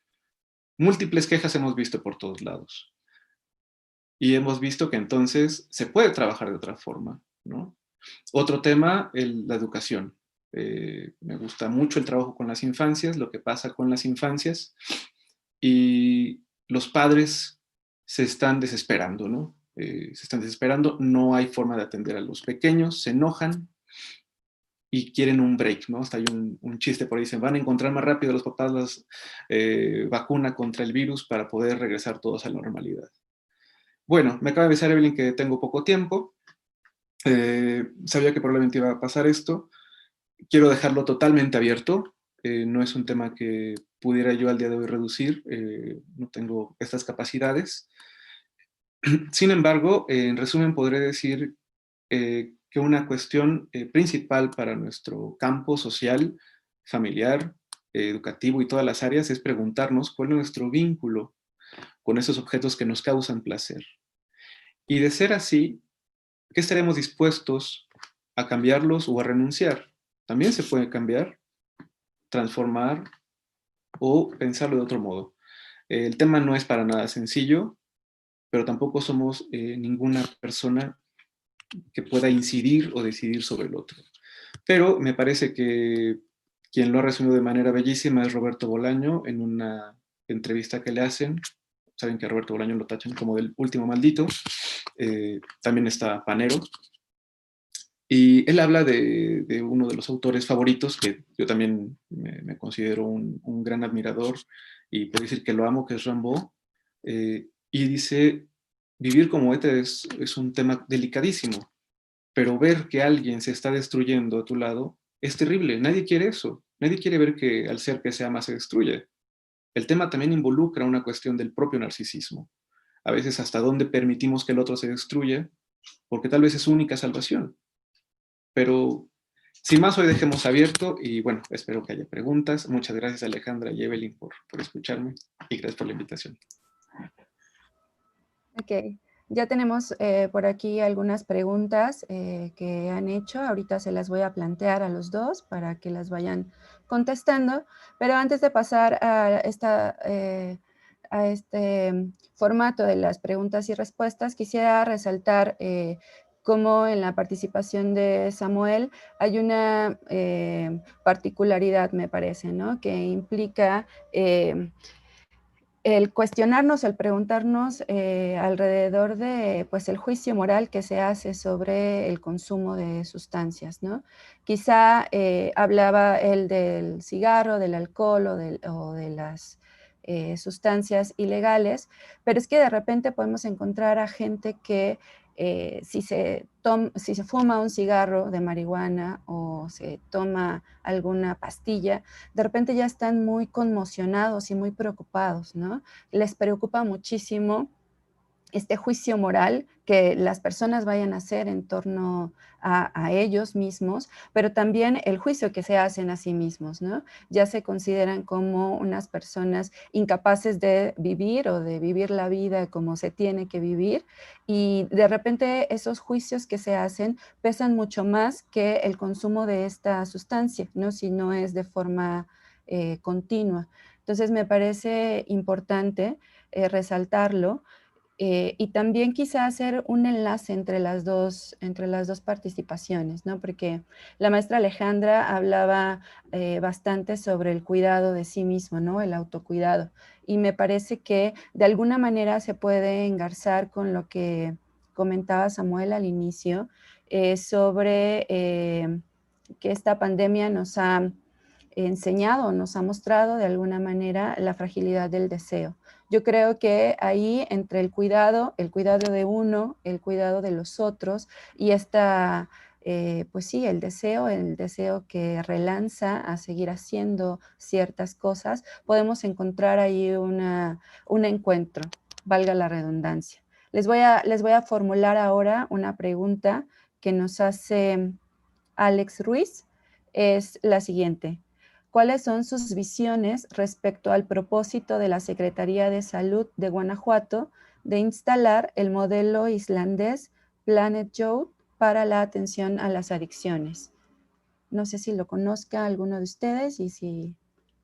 Múltiples quejas hemos visto por todos lados. Y hemos visto que entonces se puede trabajar de otra forma, ¿no? Otro tema, la educación. Me gusta mucho el trabajo con las infancias, lo que pasa con las infancias, y los padres se están desesperando, ¿no? Se están desesperando, no hay forma de atender a los pequeños, se enojan y quieren un break, ¿no? Hasta hay un chiste por ahí, se van a encontrar más rápido los papás las vacuna contra el virus para poder regresar todos a la normalidad. Bueno, me acaba de avisar Evelyn que tengo poco tiempo, sabía que probablemente iba a pasar esto, quiero dejarlo totalmente abierto, no es un tema que pudiera yo al día de hoy reducir, no tengo estas capacidades. Sin embargo, en resumen podré decir que una cuestión principal para nuestro campo social, familiar, educativo y todas las áreas es preguntarnos cuál es nuestro vínculo con esos objetos que nos causan placer. Y de ser así, ¿qué estaremos dispuestos a cambiarlos o a renunciar? También se puede cambiar, transformar o pensarlo de otro modo. El tema no es para nada sencillo, pero tampoco somos ninguna persona que pueda incidir o decidir sobre el otro. Pero me parece que quien lo ha resumido de manera bellísima es Roberto Bolaño en una entrevista que le hacen. Saben que a Roberto Bolaño lo tachan como del último maldito. También está Panero. Y él habla de uno de los autores favoritos, que yo también me considero un gran admirador y puedo decir que lo amo, que es Rimbaud. Y dice, vivir como ETA es un tema delicadísimo, pero ver que alguien se está destruyendo a tu lado es terrible. Nadie quiere eso. Nadie quiere ver que al ser que se ama se destruye. El tema también involucra una cuestión del propio narcisismo. A veces hasta dónde permitimos que el otro se destruya, porque tal vez es su única salvación. Pero sin más, hoy dejemos abierto y bueno, espero que haya preguntas. Muchas gracias Alejandra y Evelyn por escucharme y gracias por la invitación. Ok, ya tenemos por aquí algunas preguntas que han hecho. Ahorita se las voy a plantear a los dos para que las vayan contestando. Pero antes de pasar a este formato de las preguntas y respuestas, quisiera resaltar cómo en la participación de Samuel hay una particularidad, me parece, ¿no? Que implica el cuestionarnos, el preguntarnos alrededor de pues, el juicio moral que se hace sobre el consumo de sustancias, ¿no? Quizá hablaba él del cigarro, del alcohol o de las sustancias ilegales, pero es que de repente podemos encontrar a gente que si se fuma un cigarro de marihuana o se toma alguna pastilla, de repente ya están muy conmocionados y muy preocupados, ¿no? Les preocupa muchísimo este juicio moral que las personas vayan a hacer en torno a ellos mismos, pero también el juicio que se hacen a sí mismos, ¿no? Ya se consideran como unas personas incapaces de vivir o de vivir la vida como se tiene que vivir, y de repente esos juicios que se hacen pesan mucho más que el consumo de esta sustancia, ¿no? Si no es de forma continua. Entonces me parece importante resaltarlo. Y también quizá hacer un enlace entre las dos participaciones, ¿no? Porque la maestra Alejandra hablaba bastante sobre el cuidado de sí mismo, ¿no? El autocuidado. Y me parece que de alguna manera se puede engarzar con lo que comentaba Samuel al inicio sobre que esta pandemia nos ha enseñado, nos ha mostrado de alguna manera la fragilidad del deseo. Yo creo que ahí entre el cuidado de uno, el cuidado de los otros y pues sí, el deseo que relanza a seguir haciendo ciertas cosas, podemos encontrar ahí un encuentro, valga la redundancia. Les voy a formular ahora una pregunta que nos hace Alex Ruiz, es la siguiente. ¿Cuáles son sus visiones respecto al propósito de la Secretaría de Salud de Guanajuato de instalar el modelo islandés Planet Youth para la atención a las adicciones? No sé si lo conozca alguno de ustedes y si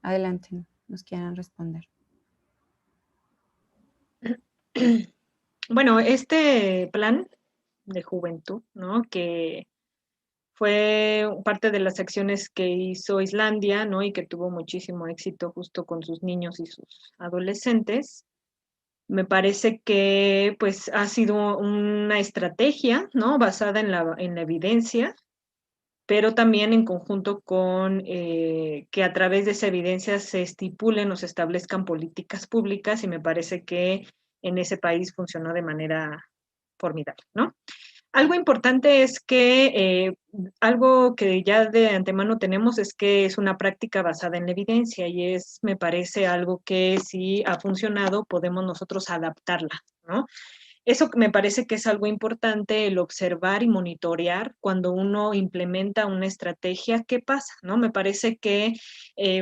adelante nos quieran responder. Bueno, este plan de juventud, ¿no? Que fue parte de las acciones que hizo Islandia, ¿no? Y que tuvo muchísimo éxito justo con sus niños y sus adolescentes. Me parece que pues ha sido una estrategia, ¿no? Basada en la evidencia, pero también en conjunto con que a través de esa evidencia se estipulen o se establezcan políticas públicas, y me parece que en ese país funcionó de manera formidable, ¿no? Algo importante es que algo que ya de antemano tenemos es que es una práctica basada en la evidencia, y me parece algo que si ha funcionado podemos nosotros adaptarla, ¿no? Eso me parece que es algo importante, el observar y monitorear cuando uno implementa una estrategia, ¿qué pasa? ¿No? Me parece que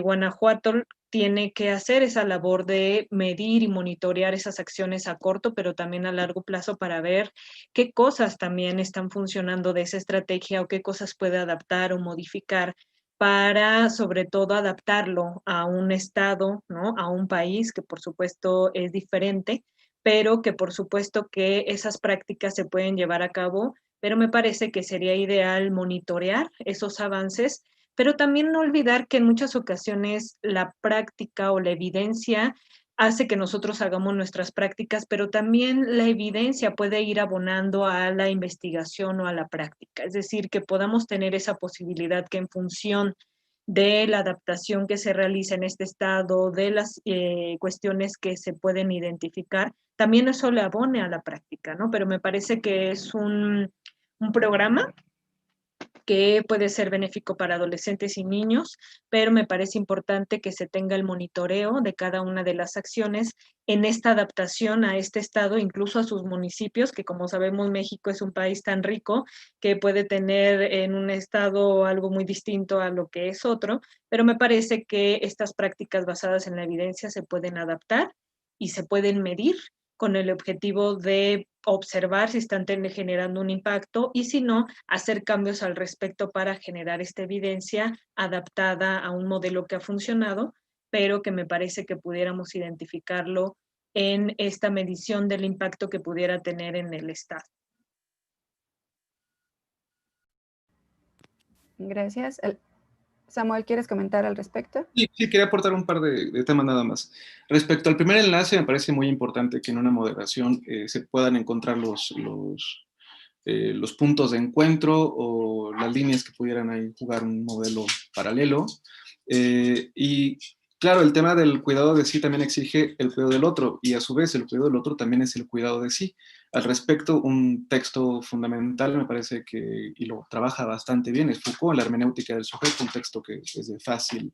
Guanajuato tiene que hacer esa labor de medir y monitorear esas acciones a corto, pero también a largo plazo, para ver qué cosas también están funcionando de esa estrategia o qué cosas puede adaptar o modificar para, sobre todo, adaptarlo a un estado, ¿no? A un país que, por supuesto, es diferente, pero que por supuesto que esas prácticas se pueden llevar a cabo, pero me parece que sería ideal monitorear esos avances, pero también no olvidar que en muchas ocasiones la práctica o la evidencia hace que nosotros hagamos nuestras prácticas, pero también la evidencia puede ir abonando a la investigación o a la práctica. Es decir, que podamos tener esa posibilidad que en función de la adaptación que se realiza en este estado, de las cuestiones que se pueden identificar, también eso le abone a la práctica, ¿no? Pero me parece que es un programa que puede ser benéfico para adolescentes y niños, pero me parece importante que se tenga el monitoreo de cada una de las acciones en esta adaptación a este estado, incluso a sus municipios, que como sabemos México es un país tan rico que puede tener en un estado algo muy distinto a lo que es otro, pero me parece que estas prácticas basadas en la evidencia se pueden adaptar y se pueden medir con el objetivo de observar si están generando un impacto y si no, hacer cambios al respecto para generar esta evidencia adaptada a un modelo que ha funcionado, pero que me parece que pudiéramos identificarlo en esta medición del impacto que pudiera tener en el Estado. Gracias. Samuel, ¿quieres comentar al respecto? Sí, quería aportar un par de temas nada más. Respecto al primer enlace, me parece muy importante que en una moderación se puedan encontrar los puntos de encuentro o las líneas que pudieran ahí jugar un modelo paralelo. Y claro, el tema del cuidado de sí también exige el cuidado del otro, y a su vez el cuidado del otro también es el cuidado de sí. Al respecto, un texto fundamental me parece que, y lo trabaja bastante bien, es Foucault, La hermenéutica del sujeto, un texto que es de fácil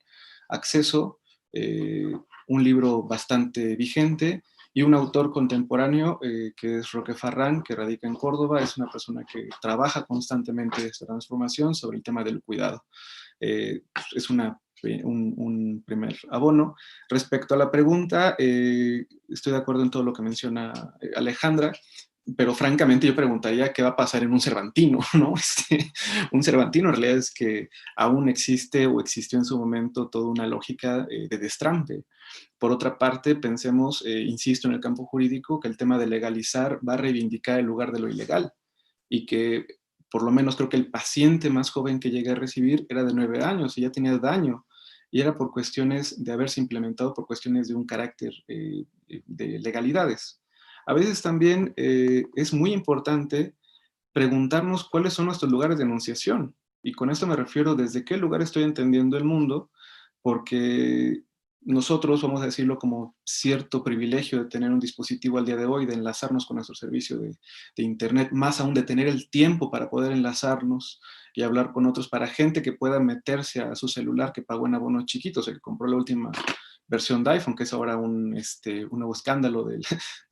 acceso, un libro bastante vigente, y un autor contemporáneo que es Roque Farrán, que radica en Córdoba, es una persona que trabaja constantemente esta transformación sobre el tema del cuidado. Es un primer abono. Respecto a la pregunta, estoy de acuerdo en todo lo que menciona Alejandra, pero francamente yo preguntaría qué va a pasar en un Cervantino, ¿no? Un Cervantino en realidad es que aún existe o existió en su momento toda una lógica de destrampe. Por otra parte, pensemos, insisto, en el campo jurídico, que el tema de legalizar va a reivindicar el lugar de lo ilegal y que por lo menos creo que el paciente más joven que llegué a recibir era de 9 años y ya tenía daño, y era por cuestiones de haberse implementado, por cuestiones de un carácter de legalidades. A veces también es muy importante preguntarnos cuáles son nuestros lugares de enunciación, y con esto me refiero desde qué lugar estoy entendiendo el mundo, porque nosotros, vamos a decirlo, como cierto privilegio de tener un dispositivo al día de hoy, de enlazarnos con nuestro servicio de Internet, más aún de tener el tiempo para poder enlazarnos y hablar con otros, para gente que pueda meterse a su celular, que pagó en abonos chiquitos, el que compró la última versión de iPhone, que es ahora un nuevo escándalo de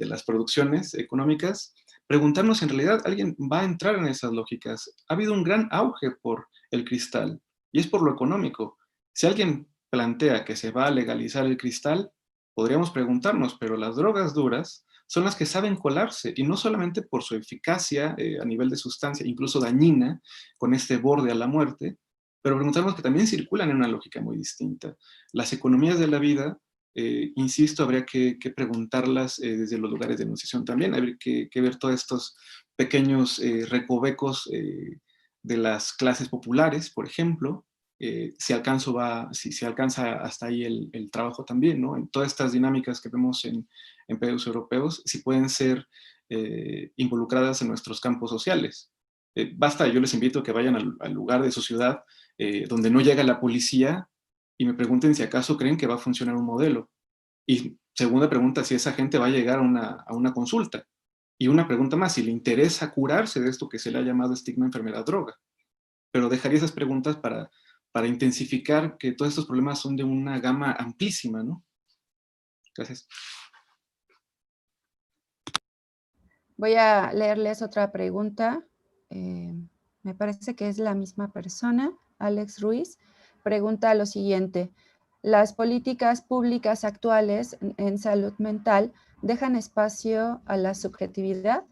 las producciones económicas. Preguntarnos si en realidad alguien va a entrar en esas lógicas. Ha habido un gran auge por el cristal, y es por lo económico. Si alguien plantea que se va a legalizar el cristal, podríamos preguntarnos, pero las drogas duras son las que saben colarse, y no solamente por su eficacia a nivel de sustancia, incluso dañina, con este borde a la muerte, pero preguntarnos que también circulan en una lógica muy distinta. Las economías de la vida, insisto, habría que preguntarlas desde los lugares de enunciación también, habría que ver todos estos pequeños recovecos de las clases populares, por ejemplo, si se alcanza hasta ahí el trabajo también, ¿no? En todas estas dinámicas que vemos en países europeos, si pueden ser involucradas en nuestros campos sociales. Basta, yo les invito a que vayan al lugar de su ciudad donde no llega la policía y me pregunten si acaso creen que va a funcionar un modelo. Y segunda pregunta, si esa gente va a llegar a una consulta. Y una pregunta más, si le interesa curarse de esto que se le ha llamado estigma, enfermedad, droga. Pero dejaría esas preguntas para intensificar que todos estos problemas son de una gama amplísima, ¿no? Gracias. Voy a leerles otra pregunta. Me parece que es la misma persona, Alex Ruiz. Pregunta lo siguiente: ¿las políticas públicas actuales en salud mental dejan espacio a la subjetividad?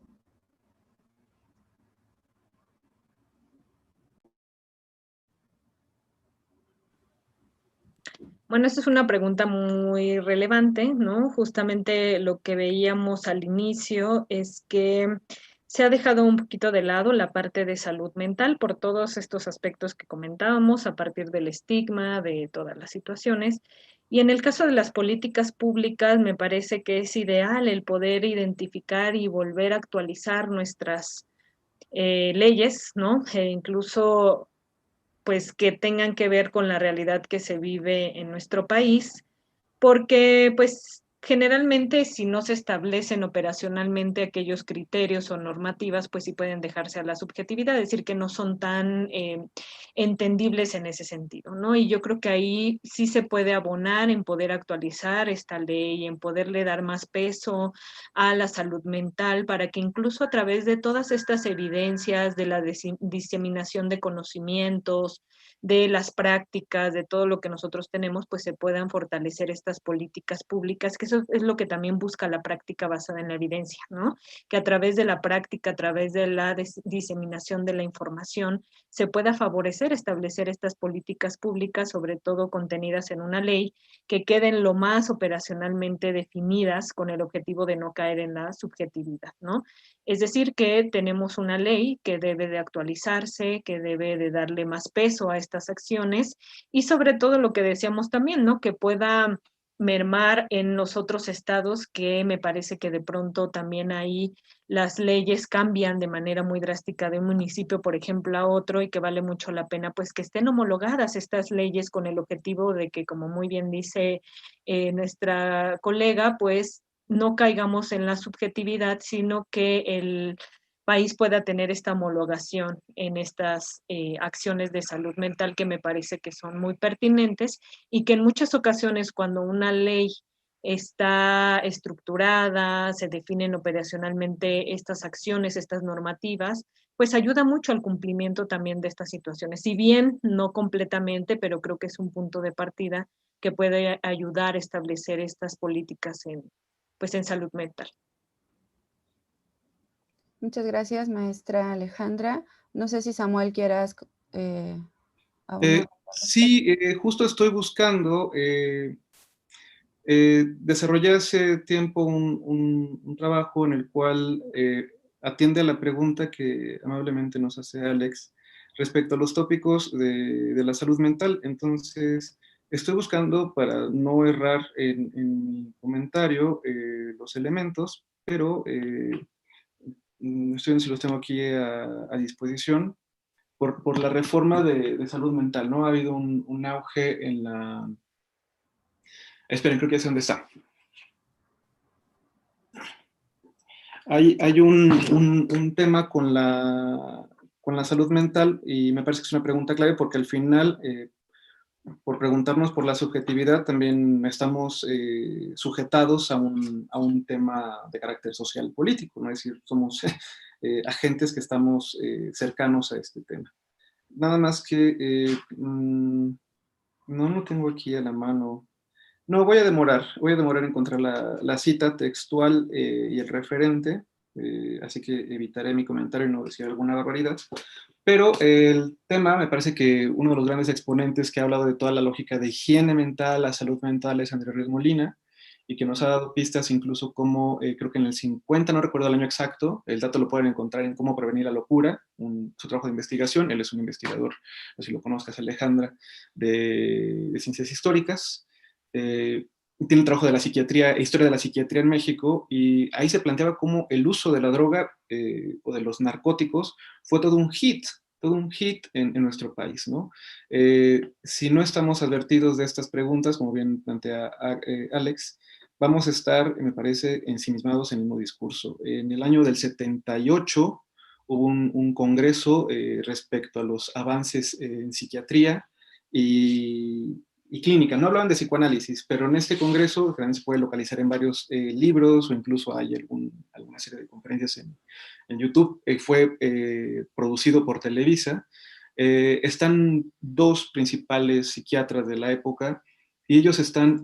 Bueno, esta es una pregunta muy relevante, ¿no? Justamente lo que veíamos al inicio es que se ha dejado un poquito de lado la parte de salud mental por todos estos aspectos que comentábamos a partir del estigma, de todas las situaciones. Y en el caso de las políticas públicas, me parece que es ideal el poder identificar y volver a actualizar nuestras leyes, ¿no? Incluso pues que tengan que ver con la realidad que se vive en nuestro país, porque pues generalmente si no se establecen operacionalmente aquellos criterios o normativas, pues sí pueden dejarse a la subjetividad, es decir, que no son tan entendibles en ese sentido, ¿no? Y yo creo que ahí sí se puede abonar en poder actualizar esta ley, en poderle dar más peso a la salud mental, para que incluso a través de todas estas evidencias, de la diseminación de conocimientos, de las prácticas, de todo lo que nosotros tenemos, pues se puedan fortalecer estas políticas públicas, que eso es lo que también busca la práctica basada en la evidencia, ¿no? Que a través de la práctica, a través de la diseminación de la información, se pueda favorecer, establecer estas políticas públicas, sobre todo contenidas en una ley, que queden lo más operacionalmente definidas con el objetivo de no caer en la subjetividad, ¿no? Es decir, que tenemos una ley que debe de actualizarse, que debe de darle más peso a estas acciones y sobre todo lo que decíamos también, ¿no? Que pueda mermar en los otros estados, que me parece que de pronto también ahí las leyes cambian de manera muy drástica de un municipio, por ejemplo, a otro, y que vale mucho la pena pues que estén homologadas estas leyes con el objetivo de que, como muy bien dice nuestra colega, pues no caigamos en la subjetividad, sino que el país pueda tener esta homologación en estas acciones de salud mental, que me parece que son muy pertinentes y que en muchas ocasiones, cuando una ley está estructurada, se definen operacionalmente estas acciones, estas normativas, pues ayuda mucho al cumplimiento también de estas situaciones. Si bien no completamente, pero creo que es un punto de partida que puede ayudar a establecer estas políticas pues en salud mental. Muchas gracias, maestra Alejandra. No sé si Samuel quieras aunar al respecto. Sí, justo estoy buscando, desarrollé hace tiempo un trabajo en el cual atiende a la pregunta que amablemente nos hace Alex respecto a los tópicos de la salud mental. Entonces, estoy buscando, para no errar en mi comentario, los elementos, pero estoy viendo si los tengo aquí a disposición. Por la reforma de salud mental, ¿no? Ha habido un auge en la... Esperen, creo que ya sé dónde está. Hay un tema con la salud mental, y me parece que es una pregunta clave, porque al final, por preguntarnos por la subjetividad, también estamos sujetados a un tema de carácter social político, ¿no? Es decir, somos agentes que estamos cercanos a este tema. Nada más que no lo tengo aquí a la mano. No, voy a demorar en encontrar la cita textual y el referente, así que evitaré mi comentario y no decir alguna barbaridad. Pero el tema, me parece que uno de los grandes exponentes que ha hablado de toda la lógica de higiene mental, la salud mental, es Andrés Ruiz Molina, y que nos ha dado pistas incluso como, creo que en el 50, no recuerdo el año exacto, el dato lo pueden encontrar en Cómo prevenir la locura, su trabajo de investigación. Él es un investigador, no sé si lo conozcas, Alejandra, de ciencias históricas. Tiene el trabajo de la psiquiatría, historia de la psiquiatría en México, y ahí se planteaba cómo el uso de la droga o de los narcóticos fue todo un hit en nuestro país, ¿no? Si no estamos advertidos de estas preguntas, como bien plantea Alex, vamos a estar, me parece, ensimismados en el mismo discurso. En el año del 78 hubo un congreso respecto a los avances en psiquiatría y clínica. No hablaban de psicoanálisis, pero en este congreso, que también se puede localizar en varios libros, o incluso hay alguna serie de conferencias en YouTube, fue producido por Televisa. Están dos principales psiquiatras de la época, y ellos están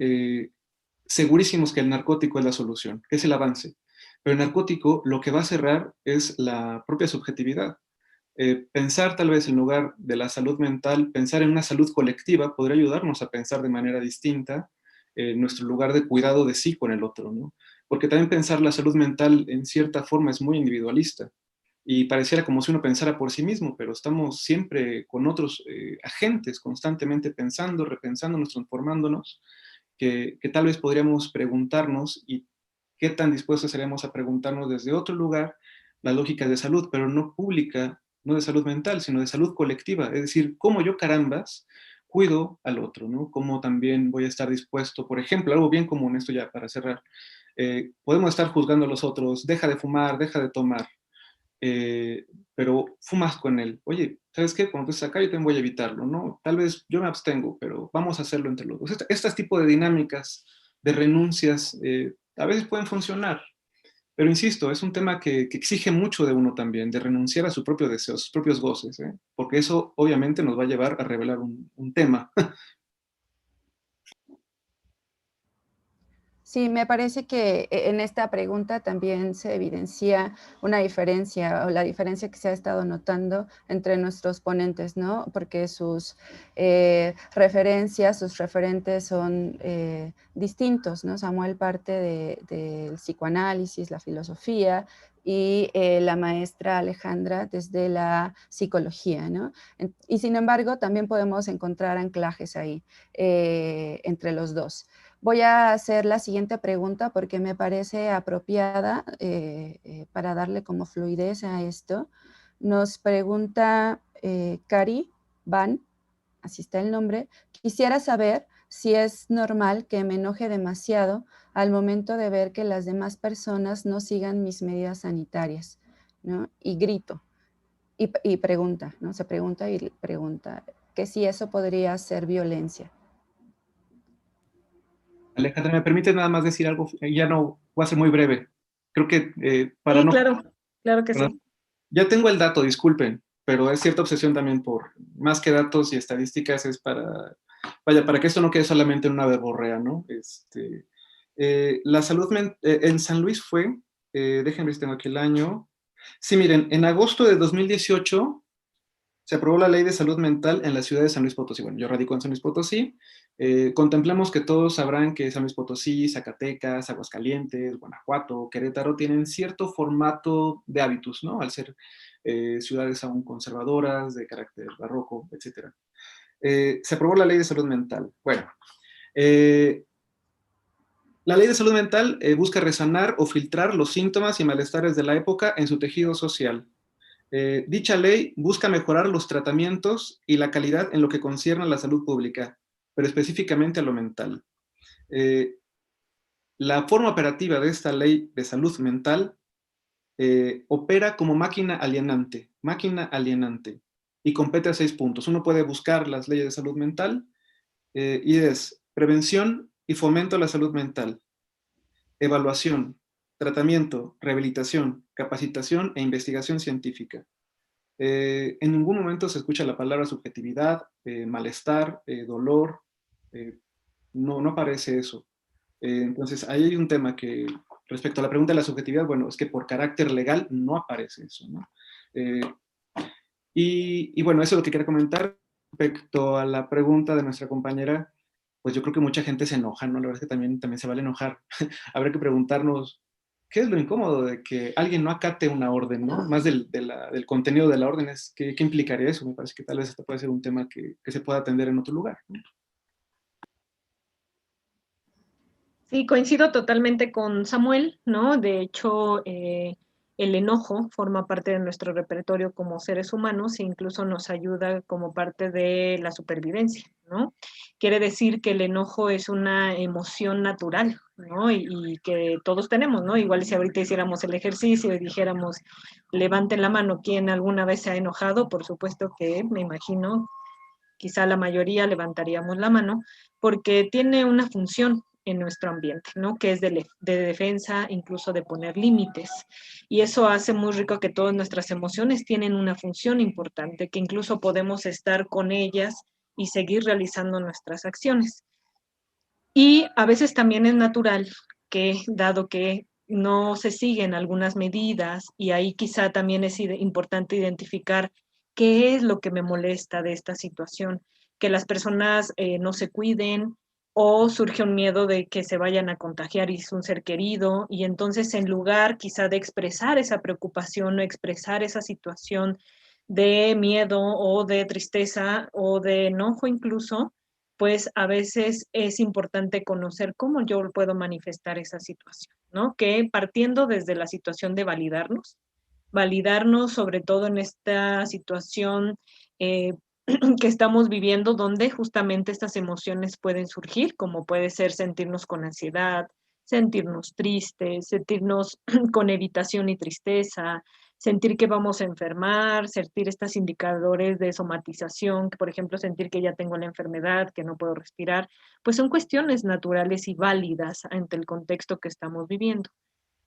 segurísimos que el narcótico es la solución, que es el avance. Pero el narcótico lo que va a cerrar es la propia subjetividad. Pensar tal vez en lugar de la salud mental, pensar en una salud colectiva podría ayudarnos a pensar de manera distinta nuestro lugar de cuidado de sí con el otro, ¿no? Porque también pensar la salud mental en cierta forma es muy individualista, y pareciera como si uno pensara por sí mismo, pero estamos siempre con otros agentes, constantemente pensando, repensándonos, transformándonos, que tal vez podríamos preguntarnos, y qué tan dispuestos seremos a preguntarnos desde otro lugar, la lógica de salud, pero no pública, no de salud mental, sino de salud colectiva, es decir, cómo yo carambas cuido al otro, ¿no? Cómo también voy a estar dispuesto, por ejemplo, algo bien común, esto ya para cerrar, podemos estar juzgando a los otros, deja de fumar, deja de tomar, eh, pero fumas con él. Oye, ¿sabes qué? Cuando estés acá yo también voy a evitarlo, ¿no? Tal vez yo me abstengo, pero vamos a hacerlo entre los dos. Este tipo de dinámicas, de renuncias, a veces pueden funcionar, pero insisto, es un tema que exige mucho de uno también, de renunciar a su propio deseo, a sus propios goces, ¿eh? Porque eso obviamente nos va a llevar a revelar un tema. Sí, me parece que en esta pregunta también se evidencia una diferencia o la diferencia que se ha estado notando entre nuestros ponentes, ¿no? Porque sus referencias, sus referentes son distintos, ¿no? Samuel parte del psicoanálisis, la filosofía, y la maestra Alejandra desde la psicología, ¿no? Y sin embargo, también podemos encontrar anclajes ahí entre los dos. Voy a hacer la siguiente pregunta porque me parece apropiada para darle como fluidez a esto. Nos pregunta Cari Van, así está el nombre, quisiera saber si es normal que me enoje demasiado al momento de ver que las demás personas no sigan mis medidas sanitarias, ¿no? Y grito y pregunta, ¿no? Se pregunta y pregunta que si eso podría ser violencia. Alejandra, ¿me permite nada más decir algo? Ya no, voy a ser muy breve. Creo que para Sí, no... claro, claro que para- sí. ya tengo el dato, disculpen, pero es cierta obsesión también por, más que datos y estadísticas, es para, vaya, para que esto no quede solamente en una verborrea, ¿no? La salud en San Luis fue, déjenme ver si tengo aquí el año. Sí, miren, en agosto de 2018 se aprobó la Ley de Salud Mental en la ciudad de San Luis Potosí. Bueno, yo radico en San Luis Potosí. Contemplemos que todos sabrán que San Luis Potosí, Zacatecas, Aguascalientes, Guanajuato, Querétaro tienen cierto formato de hábitos, ¿no? Al ser ciudades aún conservadoras, de carácter barroco, etc. Se aprobó la Ley de Salud Mental. Bueno, la Ley de Salud Mental busca resanar o filtrar los síntomas y malestares de la época en su tejido social. Dicha ley busca mejorar los tratamientos y la calidad en lo que concierne a la salud pública, pero específicamente a lo mental. Eh, la forma operativa de esta ley de salud mental opera como máquina alienante, y compete a 6 puntos. Uno puede buscar las leyes de salud mental y es prevención y fomento a la salud mental, evaluación, tratamiento, rehabilitación, capacitación e investigación científica. En ningún momento se escucha la palabra subjetividad, malestar, dolor, eh, no, no aparece eso. Entonces, ahí hay un tema que, respecto a la pregunta de la subjetividad, bueno, es que por carácter legal no aparece eso, ¿no? Eh, y bueno, eso es lo que quería comentar respecto a la pregunta de nuestra compañera. Pues yo creo que mucha gente se enoja, ¿no? La verdad es que también se vale enojar. Habrá que preguntarnos, ¿qué es lo incómodo de que alguien no acate una orden, ¿no? Más del contenido de la orden, es ¿qué implicaría eso? Me parece que tal vez hasta puede ser un tema que se pueda atender en otro lugar, ¿no? Sí, coincido totalmente con Samuel, ¿no? De hecho, el enojo forma parte de nuestro repertorio como seres humanos e incluso nos ayuda como parte de la supervivencia, ¿no? Quiere decir que el enojo es una emoción natural, ¿no? Y que todos tenemos, ¿no? Igual si ahorita hiciéramos el ejercicio y dijéramos, levanten la mano, ¿quién alguna vez se ha enojado? Por supuesto que me imagino quizá la mayoría levantaríamos la mano, porque tiene una función en nuestro ambiente, ¿no? Que es de defensa, incluso de poner límites. Y eso hace muy rico que todas nuestras emociones tienen una función importante, que incluso podemos estar con ellas y seguir realizando nuestras acciones. Y a veces también es natural que, dado que no se siguen algunas medidas, y ahí quizá también es importante identificar qué es lo que me molesta de esta situación, que las personas no se cuiden o surge un miedo de que se vayan a contagiar y es un ser querido, y entonces en lugar quizá de expresar esa preocupación o expresar esa situación de miedo o de tristeza o de enojo incluso, pues a veces es importante conocer cómo yo puedo manifestar esa situación, ¿no? Que partiendo desde la situación de validarnos, validarnos sobre todo en esta situación que estamos viviendo, donde justamente estas emociones pueden surgir, como puede ser sentirnos con ansiedad, sentirnos tristes, sentirnos con evitación y tristeza, sentir que vamos a enfermar, sentir estos indicadores de somatización, que por ejemplo sentir que ya tengo la enfermedad, que no puedo respirar, pues son cuestiones naturales y válidas ante el contexto que estamos viviendo.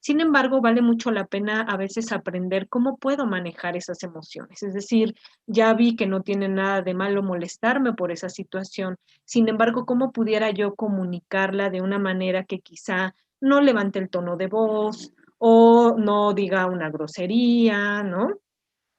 Sin embargo, vale mucho la pena a veces aprender cómo puedo manejar esas emociones. Es decir, ya vi que no tiene nada de malo molestarme por esa situación. Sin embargo, ¿cómo pudiera yo comunicarla de una manera que quizá no levante el tono de voz o no diga una grosería, ¿no?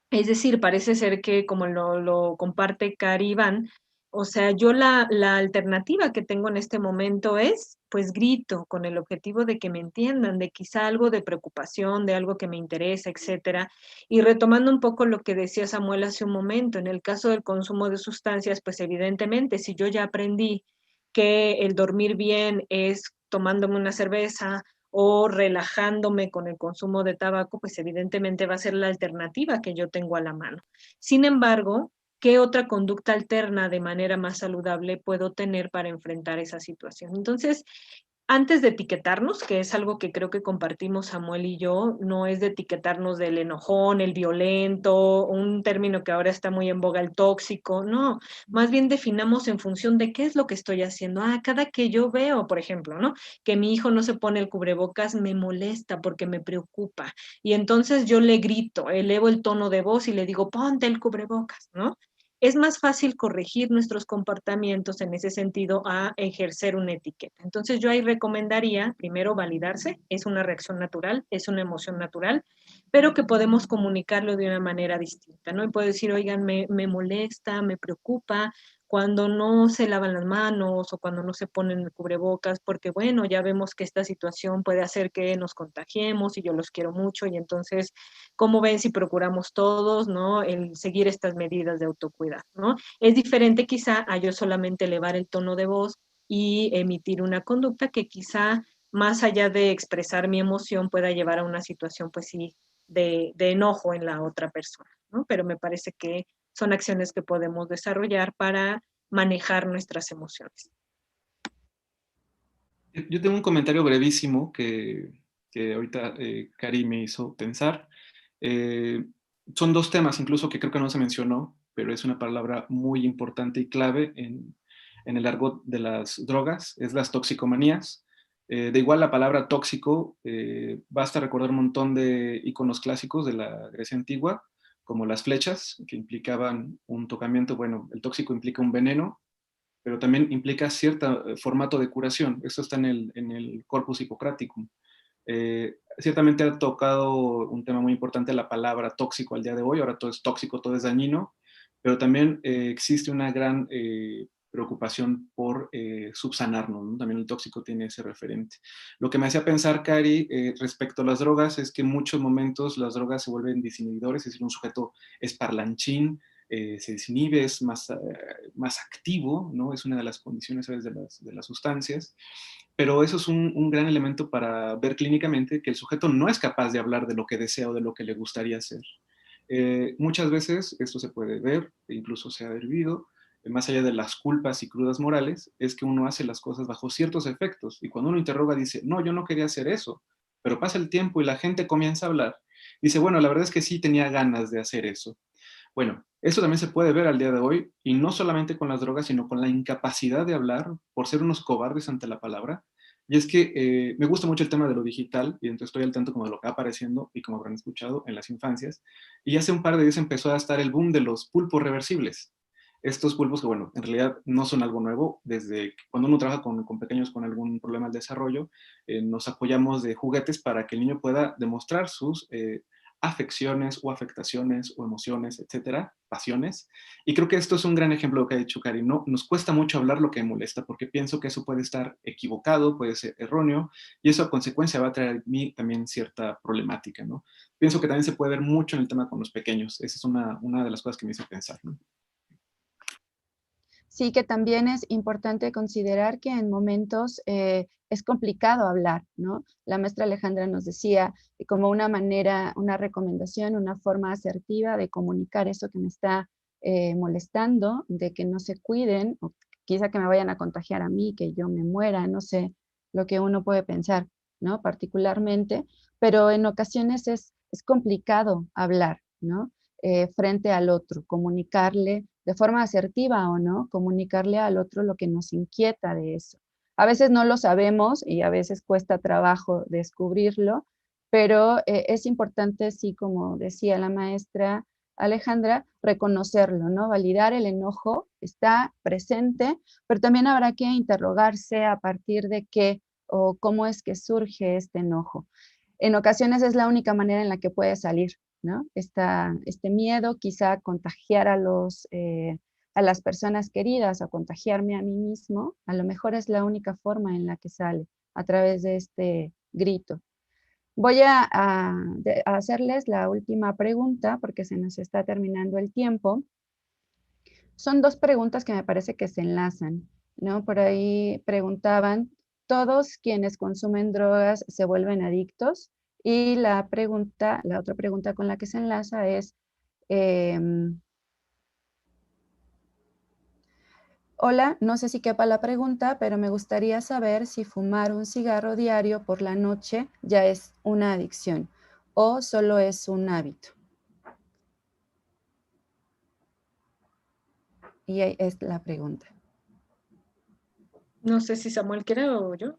Es decir, parece ser que como lo comparte Cari Iván, o sea, yo la alternativa que tengo en este momento es, pues grito con el objetivo de que me entiendan, de quizá algo de preocupación, de algo que me interesa, etcétera. Y retomando un poco lo que decía Samuel hace un momento, en el caso del consumo de sustancias, pues evidentemente, si yo ya aprendí que el dormir bien es tomándome una cerveza o relajándome con el consumo de tabaco, pues evidentemente va a ser la alternativa que yo tengo a la mano. Sin embargo, ¿qué otra conducta alterna de manera más saludable puedo tener para enfrentar esa situación? Entonces, antes de etiquetarnos, que es algo que creo que compartimos Samuel y yo, no es de etiquetarnos del enojón, el violento, un término que ahora está muy en boga, el tóxico, no, más bien definamos en función de qué es lo que estoy haciendo. Cada que yo veo, por ejemplo, ¿no? Que mi hijo no se pone el cubrebocas, me molesta porque me preocupa. Y entonces yo le grito, elevo el tono de voz y le digo, ponte el cubrebocas, ¿no? Es más fácil corregir nuestros comportamientos en ese sentido a ejercer una etiqueta. Entonces yo ahí recomendaría primero validarse, es una reacción natural, es una emoción natural, pero que podemos comunicarlo de una manera distinta, ¿no? Y puedo decir, oigan, me molesta, me preocupa cuando no se lavan las manos o cuando no se ponen el cubrebocas, porque bueno, ya vemos que esta situación puede hacer que nos contagiemos y yo los quiero mucho y entonces ¿cómo ven si procuramos todos, ¿no? El seguir estas medidas de autocuidado, ¿no? Es diferente quizá a yo solamente elevar el tono de voz y emitir una conducta que quizá más allá de expresar mi emoción pueda llevar a una situación, pues sí, de enojo en la otra persona, ¿no? Pero me parece que son acciones que podemos desarrollar para manejar nuestras emociones. Yo tengo un comentario brevísimo que ahorita Cari me hizo pensar. Eh, Son dos temas incluso que creo que no se mencionó, pero es una palabra muy importante y clave en el argot de las drogas, es las toxicomanías. De igual la palabra tóxico, basta recordar un montón de iconos clásicos de la Grecia antigua, como las flechas, que implicaban un tocamiento. Bueno, el tóxico implica un veneno, pero también implica cierto formato de curación. Esto está en el Corpus Hippocraticum. Ciertamente ha tocado un tema muy importante, la palabra tóxico al día de hoy. Ahora todo es tóxico, todo es dañino, pero también existe una gran preocupación por subsanarnos, ¿no? También el tóxico tiene ese referente. Lo que me hacía pensar, Cari, respecto a las drogas, es que en muchos momentos las drogas se vuelven disinhibidores, es decir, un sujeto es parlanchín, se desinhibe, es más activo, ¿no? Es una de las condiciones de las sustancias, pero eso es un gran elemento para ver clínicamente que el sujeto no es capaz de hablar de lo que desea o de lo que le gustaría hacer. Muchas veces esto se puede ver, e incluso se ha vivido, más allá de las culpas y crudas morales, es que uno hace las cosas bajo ciertos efectos, y cuando uno interroga dice, no, yo no quería hacer eso, pero pasa el tiempo y la gente comienza a hablar, dice, bueno, la verdad es que sí tenía ganas de hacer eso. Bueno, eso también se puede ver al día de hoy, y no solamente con las drogas, sino con la incapacidad de hablar por ser unos cobardes ante la palabra. Y es que me gusta mucho el tema de lo digital, y entonces estoy al tanto como de lo que va apareciendo, y como habrán escuchado, en las infancias. Y hace un par de días empezó a estar el boom de los pulpos reversibles. Estos pulpos que, bueno, en realidad no son algo nuevo. Desde cuando uno trabaja con pequeños con algún problema del desarrollo, nos apoyamos de juguetes para que el niño pueda demostrar sus afecciones o afectaciones o emociones, etcétera, pasiones. Y creo que esto es un gran ejemplo de lo que ha dicho Cari, ¿no? Nos cuesta mucho hablar lo que molesta, porque pienso que eso puede estar equivocado, puede ser erróneo, y eso a consecuencia va a traer a mí también cierta problemática, ¿no? Pienso que también se puede ver mucho en el tema con los pequeños. Esa es una de las cosas que me hizo pensar, ¿no? Sí que también es importante considerar que en momentos es complicado hablar, ¿no? La maestra Alejandra nos decía como una manera, una recomendación, una forma asertiva de comunicar eso que me está molestando, de que no se cuiden, o quizá que me vayan a contagiar a mí, que yo me muera, no sé lo que uno puede pensar, ¿no? Particularmente, pero en ocasiones es complicado hablar, ¿no? Frente al otro, comunicarle de forma asertiva o no, comunicarle al otro lo que nos inquieta de eso. A veces no lo sabemos y a veces cuesta trabajo descubrirlo, pero es importante, sí, como decía la maestra Alejandra, reconocerlo, ¿no? Validar el enojo, está presente, pero también habrá que interrogarse a partir de qué o cómo es que surge este enojo. En ocasiones es la única manera en la que puede salir, ¿no? Este miedo quizá a contagiar a las personas queridas, a contagiarme a mí mismo, a lo mejor es la única forma en la que sale, a través de este grito. Voy a hacerles la última pregunta porque se nos está terminando el tiempo. Son dos preguntas que me parece que se enlazan, ¿no? Por ahí preguntaban, ¿todos quienes consumen drogas se vuelven adictos? Y la otra pregunta con la que se enlaza es, hola, no sé si quepa la pregunta, pero me gustaría saber si fumar un cigarro diario por la noche ya es una adicción o solo es un hábito. Y ahí es la pregunta. No sé si Samuel quiere o yo.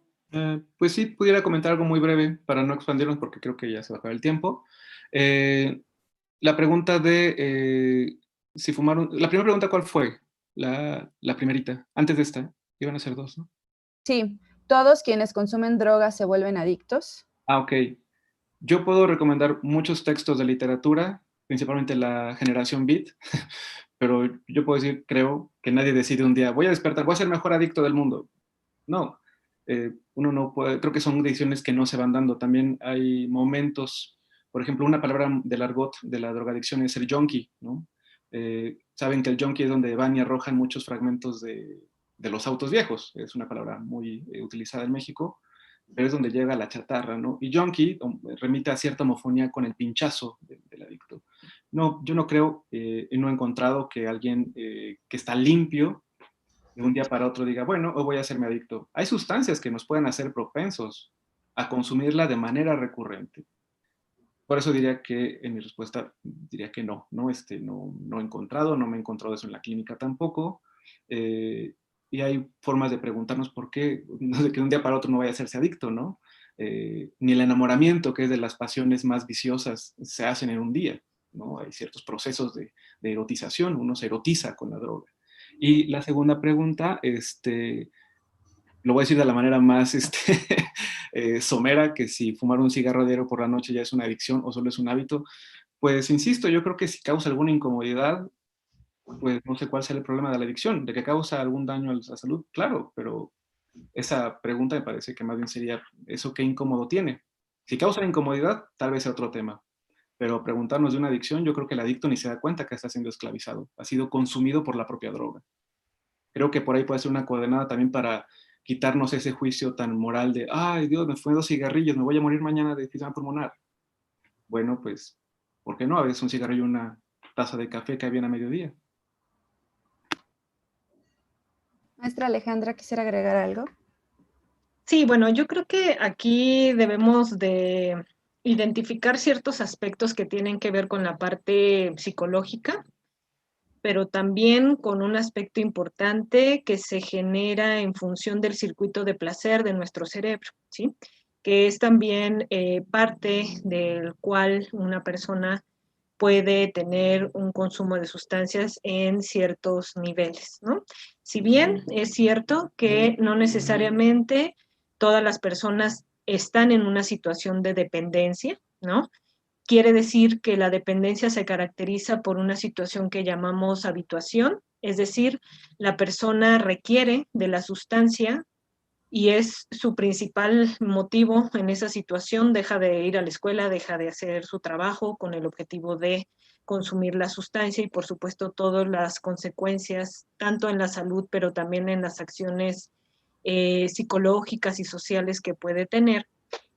Pues sí, pudiera comentar algo muy breve para no expandirnos porque creo que ya se va a acabar el tiempo. La pregunta de si fumaron... La primera pregunta, ¿cuál fue? La primerita. Antes de esta. Iban a ser dos, ¿no? Sí, todos quienes consumen drogas se vuelven adictos. Ah, ok. Yo puedo recomendar muchos textos de literatura, principalmente la generación Beat, pero yo puedo decir, creo, que nadie decide un día, voy a despertar, voy a ser el mejor adicto del mundo. No, uno no puede, creo que son decisiones que no se van dando. También hay momentos, por ejemplo, una palabra del argot de la drogadicción es el junkie, ¿no? Saben que el junkie es donde van y arrojan muchos fragmentos de los autos viejos, es una palabra muy utilizada en México, pero es donde llega la chatarra, ¿no? Y junkie remite a cierta homofonía con el pinchazo del adicto. No, yo no creo y no he encontrado que alguien que está limpio de un día para otro diga, bueno, hoy voy a hacerme adicto. Hay sustancias que nos pueden hacer propensos a consumirla de manera recurrente. Por eso diría que en mi respuesta diría que no, no he encontrado, no me he encontrado eso en la clínica tampoco. Y hay formas de preguntarnos por qué, no sé, que de un día para otro no vaya a hacerse adicto, ¿no? Ni el enamoramiento, que es de las pasiones más viciosas, se hacen en un día, ¿no? Hay ciertos procesos de erotización, uno se erotiza con la droga. Y la segunda pregunta, lo voy a decir de la manera más somera, que si fumar un cigarro diario por la noche ya es una adicción o solo es un hábito. Pues insisto, yo creo que si causa alguna incomodidad, pues no sé cuál sea el problema de la adicción. De que causa algún daño a la salud, claro, pero esa pregunta me parece que más bien sería, ¿eso qué incómodo tiene? Si causa incomodidad, tal vez sea otro tema. Pero preguntarnos de una adicción, yo creo que el adicto ni se da cuenta que está siendo esclavizado, ha sido consumido por la propia droga. Creo que por ahí puede ser una coordenada también para quitarnos ese juicio tan moral de, ay Dios, me fumé 2 cigarrillos, me voy a morir mañana de enfisema pulmonar. Bueno, pues, ¿por qué no? A veces un cigarrillo y una taza de café cae bien a mediodía. Maestra Alejandra, ¿quisiera agregar algo? Sí, bueno, yo creo que aquí debemos de identificar ciertos aspectos que tienen que ver con la parte psicológica, pero también con un aspecto importante que se genera en función del circuito de placer de nuestro cerebro, ¿sí? Que es también parte del cual una persona puede tener un consumo de sustancias en ciertos niveles, ¿no? Si bien es cierto que no necesariamente todas las personas están en una situación de dependencia, ¿no? Quiere decir que la dependencia se caracteriza por una situación que llamamos habituación, es decir, la persona requiere de la sustancia y es su principal motivo en esa situación, deja de ir a la escuela, deja de hacer su trabajo con el objetivo de consumir la sustancia y por supuesto todas las consecuencias, tanto en la salud, pero también en las acciones psicológicas y sociales que puede tener.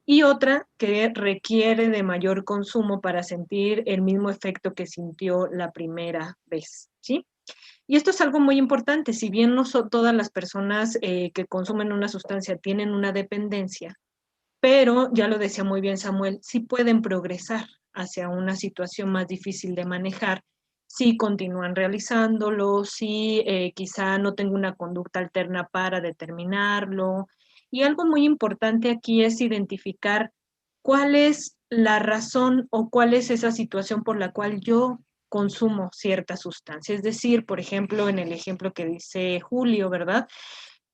Y otra que requiere de mayor consumo para sentir el mismo efecto que sintió la primera vez, ¿sí? Y esto es algo muy importante, si bien no son todas las personas que consumen una sustancia tienen una dependencia, pero ya lo decía muy bien Samuel, sí pueden progresar hacia una situación más difícil de manejar si continúan realizándolo, si quizá no tengo una conducta alterna para determinarlo. Y algo muy importante aquí es identificar cuál es la razón o cuál es esa situación por la cual yo consumo cierta sustancia. Es decir, por ejemplo, en el ejemplo que dice Julio, ¿verdad?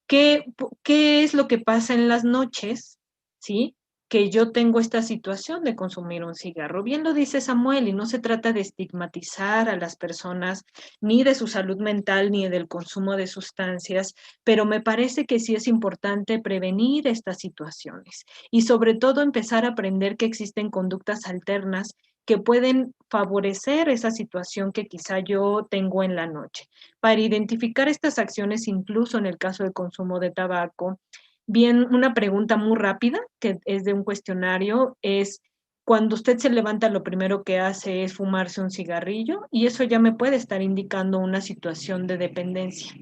¿Qué es lo que pasa en las noches? ¿Sí? Que yo tengo esta situación de consumir un cigarro. Bien lo dice Samuel, y no se trata de estigmatizar a las personas ni de su salud mental ni del consumo de sustancias, pero me parece que sí es importante prevenir estas situaciones y sobre todo empezar a aprender que existen conductas alternas que pueden favorecer esa situación que quizá yo tengo en la noche. Para identificar estas acciones, incluso en el caso del consumo de tabaco, bien, una pregunta muy rápida, que es de un cuestionario, es cuando usted se levanta, lo primero que hace es fumarse un cigarrillo y eso ya me puede estar indicando una situación de dependencia.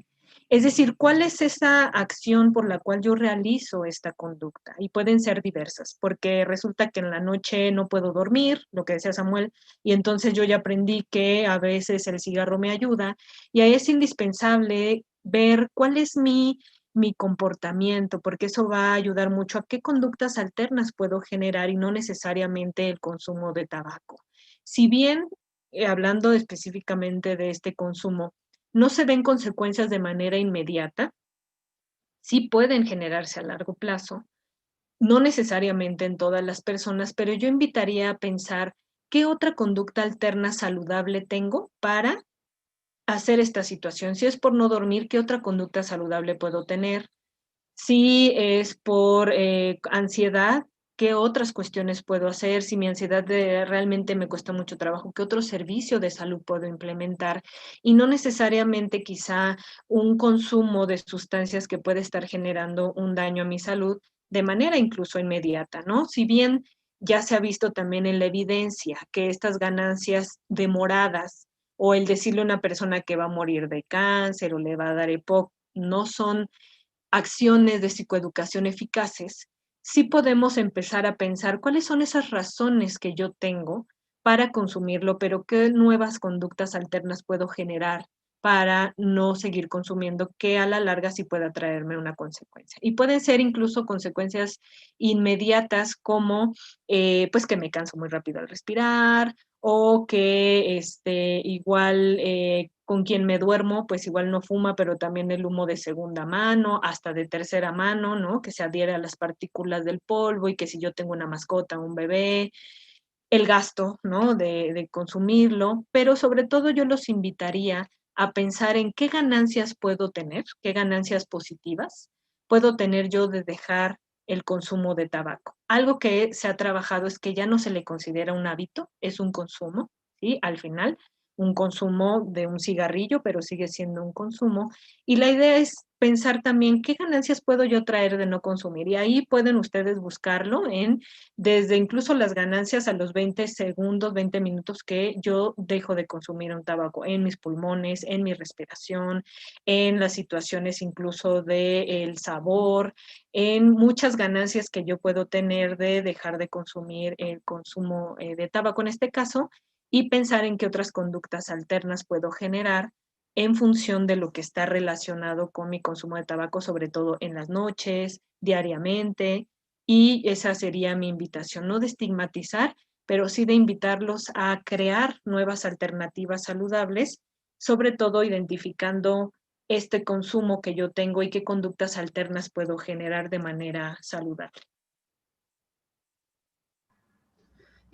Es decir, ¿cuál es esa acción por la cual yo realizo esta conducta? Y pueden ser diversas, porque resulta que en la noche no puedo dormir, lo que decía Samuel, y entonces yo ya aprendí que a veces el cigarro me ayuda, y ahí es indispensable ver cuál es mi comportamiento, porque eso va a ayudar mucho a qué conductas alternas puedo generar y no necesariamente el consumo de tabaco. Si bien, hablando específicamente de este consumo, no se ven consecuencias de manera inmediata, sí pueden generarse a largo plazo, no necesariamente en todas las personas, pero yo invitaría a pensar qué otra conducta alterna saludable tengo para hacer esta situación. Si es por no dormir, ¿qué otra conducta saludable puedo tener? Si es por ansiedad, ¿qué otras cuestiones puedo hacer? Si mi ansiedad realmente me cuesta mucho trabajo, ¿qué otro servicio de salud puedo implementar? Y no necesariamente quizá un consumo de sustancias que puede estar generando un daño a mi salud de manera incluso inmediata, ¿no? Si bien ya se ha visto también en la evidencia que estas ganancias demoradas o el decirle a una persona que va a morir de cáncer o le va a dar EPOC no son acciones de psicoeducación eficaces, sí podemos empezar a pensar cuáles son esas razones que yo tengo para consumirlo, pero qué nuevas conductas alternas puedo generar para no seguir consumiendo, que a la larga sí pueda traerme una consecuencia. Y pueden ser incluso consecuencias inmediatas como pues que me canso muy rápido al respirar o que igual con quien me duermo, pues igual no fuma, pero también el humo de segunda mano, hasta de tercera mano, ¿no? Que se adhiere a las partículas del polvo y que si yo tengo una mascota, un bebé, el gasto, ¿no? De consumirlo, pero sobre todo yo los invitaría a pensar en qué ganancias puedo tener, qué ganancias positivas puedo tener yo de dejar el consumo de tabaco. Algo que se ha trabajado es que ya no se le considera un hábito, es un consumo, ¿sí? Al final, un consumo de un cigarrillo, pero sigue siendo un consumo. Y la idea es pensar también qué ganancias puedo yo traer de no consumir. Y ahí pueden ustedes buscarlo en desde incluso las ganancias a los 20 segundos, 20 minutos que yo dejo de consumir un tabaco en mis pulmones, en mi respiración, en las situaciones incluso de el sabor, en muchas ganancias que yo puedo tener de dejar de consumir el consumo de tabaco en este caso y pensar en qué otras conductas alternas puedo generar en función de lo que está relacionado con mi consumo de tabaco, sobre todo en las noches, diariamente, y esa sería mi invitación, no de estigmatizar, pero sí de invitarlos a crear nuevas alternativas saludables, sobre todo identificando este consumo que yo tengo y qué conductas alternas puedo generar de manera saludable.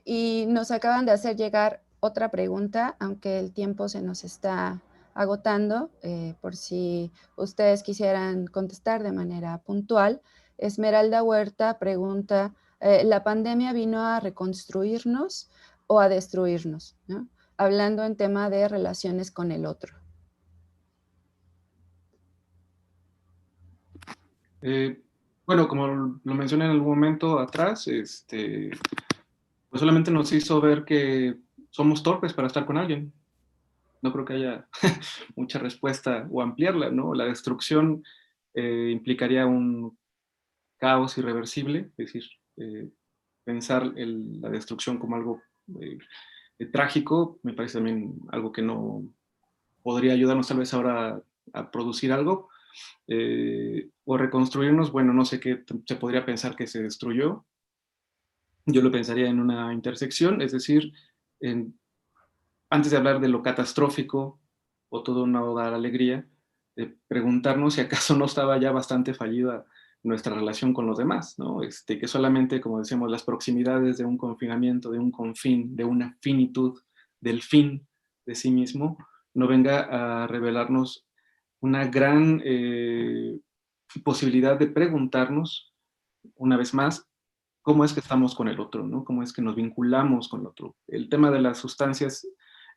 Y nos acaban de hacer llegar otra pregunta, aunque el tiempo se nos está agotando, por si ustedes quisieran contestar de manera puntual. Esmeralda Huerta pregunta, ¿la pandemia vino a reconstruirnos o a destruirnos? ¿No? Hablando en tema de relaciones con el otro. Bueno, como lo mencioné en algún momento atrás, pues solamente nos hizo ver que somos torpes para estar con alguien. No creo que haya mucha respuesta o ampliarla, ¿no? La destrucción implicaría un caos irreversible, es decir, pensar la destrucción como algo trágico me parece también algo que no podría ayudarnos tal vez ahora a producir algo, o reconstruirnos, bueno, no sé qué se podría pensar que se destruyó. Yo lo pensaría en una intersección, es decir, antes de hablar de lo catastrófico o todo una oda a la alegría, preguntarnos si acaso no estaba ya bastante fallida nuestra relación con los demás, ¿no? Que solamente, como decíamos, las proximidades de un confinamiento, de un confín, de una finitud, del fin de sí mismo, no venga a revelarnos una gran posibilidad de preguntarnos, una vez más, cómo es que estamos con el otro, ¿no? Cómo es que nos vinculamos con el otro. El tema de las sustancias,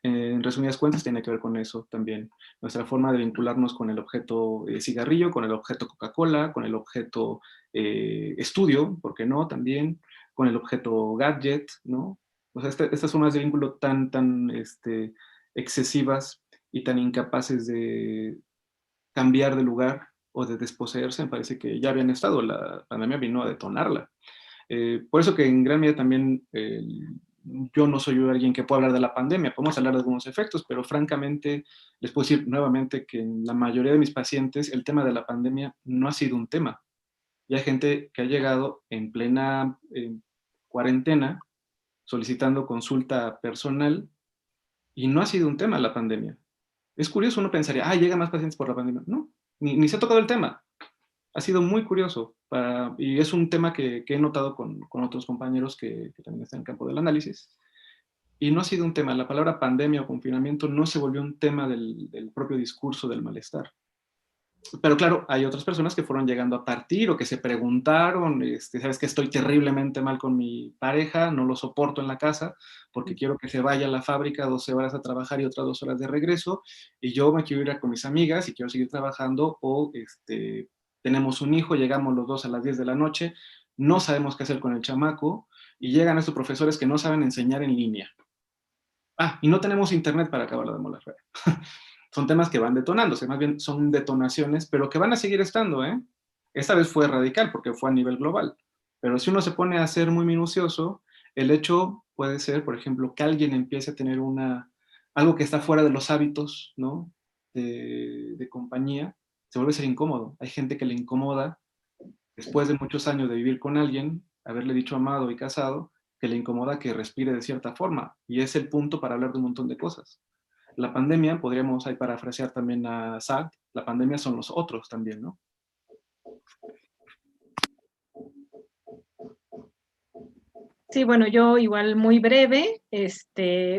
en resumidas cuentas, tiene que ver con eso también. Nuestra forma de vincularnos con el objeto cigarrillo, con el objeto Coca-Cola, con el objeto estudio, ¿por qué no? También, con el objeto gadget, ¿no? O sea, estas formas de vínculo tan excesivas y tan incapaces de cambiar de lugar o de desposeerse, me parece que ya habían estado. La pandemia vino a detonarla. Por eso que en gran medida también yo no soy alguien que pueda hablar de la pandemia, podemos hablar de algunos efectos, pero francamente les puedo decir nuevamente que en la mayoría de mis pacientes el tema de la pandemia no ha sido un tema. Y hay gente que ha llegado en plena cuarentena solicitando consulta personal y no ha sido un tema la pandemia. Es curioso, uno pensaría, llegan más pacientes por la pandemia. No, ni se ha tocado el tema. Ha sido muy curioso y es un tema que he notado con otros compañeros que también están en el campo del análisis. Y no ha sido un tema. La palabra pandemia o confinamiento no se volvió un tema del propio discurso del malestar. Pero claro, hay otras personas que fueron llegando a partir o que se preguntaron, sabes que estoy terriblemente mal con mi pareja, no lo soporto en la casa porque quiero que se vaya a la fábrica 12 horas a trabajar y otras 2 horas de regreso, y yo me quiero ir con mis amigas y quiero seguir trabajando, o tenemos un hijo, llegamos los dos a las 10 de la noche, no sabemos qué hacer con el chamaco, y llegan estos profesores que no saben enseñar en línea. Y no tenemos internet para acabarlo de moler. Son temas que van detonándose, más bien son detonaciones, pero que van a seguir estando, ¿eh? Esta vez fue radical porque fue a nivel global, pero si uno se pone a ser muy minucioso, el hecho puede ser, por ejemplo, que alguien empiece a tener algo que está fuera de los hábitos, ¿no? de compañía, se vuelve a ser incómodo. Hay gente que le incomoda, después de muchos años de vivir con alguien, haberle dicho amado y casado, que le incomoda que respire de cierta forma, y es el punto para hablar de un montón de cosas. La pandemia, podríamos ahí parafrasear también a Sartre, la pandemia son los otros también, ¿no? Sí, bueno, yo igual muy breve,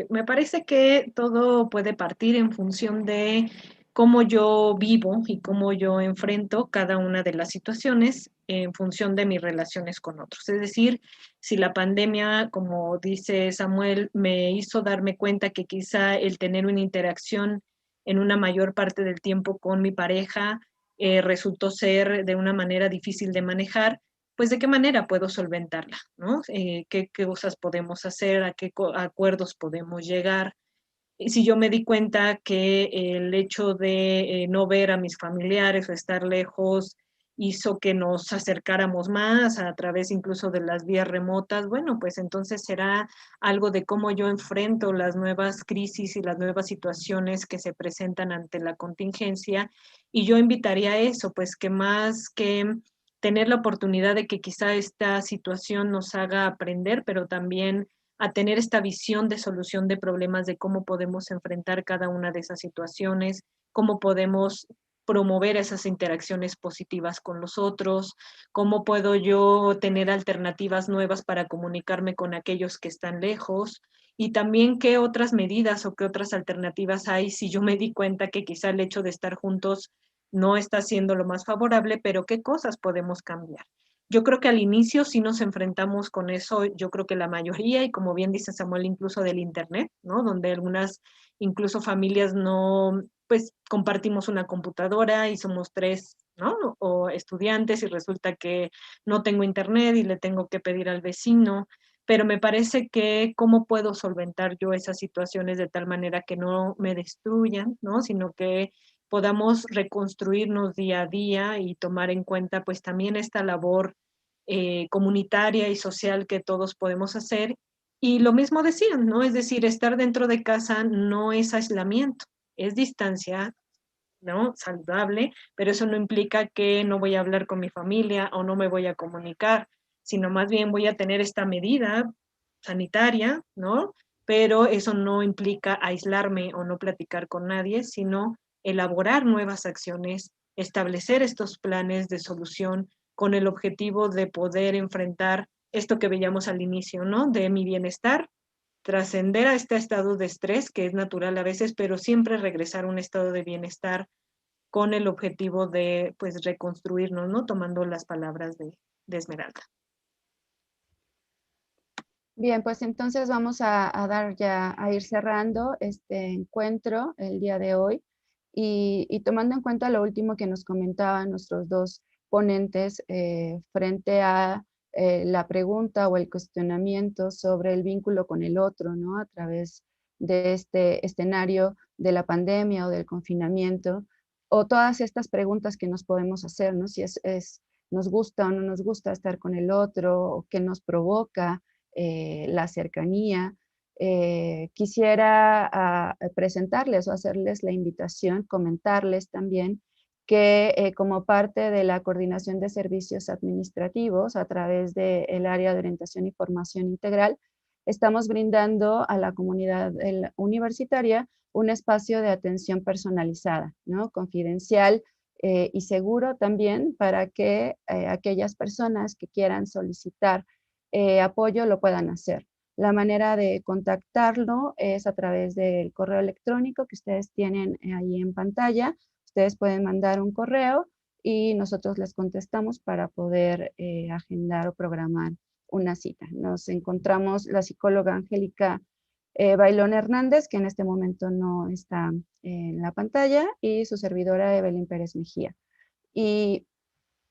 me parece que todo puede partir en función de cómo yo vivo y cómo yo enfrento cada una de las situaciones en función de mis relaciones con otros. Es decir, si la pandemia, como dice Samuel, me hizo darme cuenta que quizá el tener una interacción en una mayor parte del tiempo con mi pareja resultó ser de una manera difícil de manejar, pues de qué manera puedo solventarla, ¿no? ¿Qué cosas podemos hacer? ¿A qué acuerdos podemos llegar? Y si yo me di cuenta que el hecho de no ver a mis familiares o estar lejos hizo que nos acercáramos más a través incluso de las vías remotas, bueno, pues entonces será algo de cómo yo enfrento las nuevas crisis y las nuevas situaciones que se presentan ante la contingencia. Y yo invitaría a eso, pues que más que tener la oportunidad de que quizá esta situación nos haga aprender, pero también a tener esta visión de solución de problemas, de cómo podemos enfrentar cada una de esas situaciones, cómo podemos promover esas interacciones positivas con los otros, cómo puedo yo tener alternativas nuevas para comunicarme con aquellos que están lejos, y también qué otras medidas o qué otras alternativas hay si yo me di cuenta que quizá el hecho de estar juntos no está siendo lo más favorable, pero qué cosas podemos cambiar. Yo creo que al inicio sí nos enfrentamos con eso, yo creo que la mayoría, y como bien dice Samuel, incluso del Internet, ¿no? Donde algunas, incluso familias no, pues compartimos una computadora y somos tres, ¿no? O estudiantes y resulta que no tengo Internet y le tengo que pedir al vecino, pero me parece que cómo puedo solventar yo esas situaciones de tal manera que no me destruyan, ¿no? Sino que podamos reconstruirnos día a día y tomar en cuenta pues también esta labor comunitaria y social que todos podemos hacer. Y lo mismo decían, ¿no? Es decir, estar dentro de casa no es aislamiento, es distancia, ¿no? Saludable, pero eso no implica que no voy a hablar con mi familia o no me voy a comunicar, sino más bien voy a tener esta medida sanitaria, ¿no? Pero eso no implica aislarme o no platicar con nadie, sino elaborar nuevas acciones, establecer estos planes de solución con el objetivo de poder enfrentar esto que veíamos al inicio, ¿no? De mi bienestar, trascender a este estado de estrés, que es natural a veces, pero siempre regresar a un estado de bienestar con el objetivo de, pues, reconstruirnos, ¿no? Tomando las palabras de Esmeralda. Bien, pues entonces vamos a dar ya, a ir cerrando este encuentro el día de hoy y tomando en cuenta lo último que nos comentaban nuestros dos ponentes frente a la pregunta o el cuestionamiento sobre el vínculo con el otro, ¿no? A través de este escenario de la pandemia o del confinamiento, o todas estas preguntas que nos podemos hacer, ¿no? Si nos gusta o no nos gusta estar con el otro, o qué nos provoca la cercanía. Quisiera presentarles o hacerles la invitación, comentarles también que como parte de la coordinación de servicios administrativos a través del área de orientación y formación integral, estamos brindando a la comunidad universitaria un espacio de atención personalizada, ¿no? Confidencial y seguro también para que aquellas personas que quieran solicitar apoyo lo puedan hacer. La manera de contactarlo es a través del correo electrónico que ustedes tienen ahí en pantalla. Ustedes pueden mandar un correo y nosotros les contestamos para poder agendar o programar una cita. Nos encontramos la psicóloga Angélica Bailón Hernández, que en este momento no está en la pantalla, y su servidora Evelyn Pérez Mejía. Y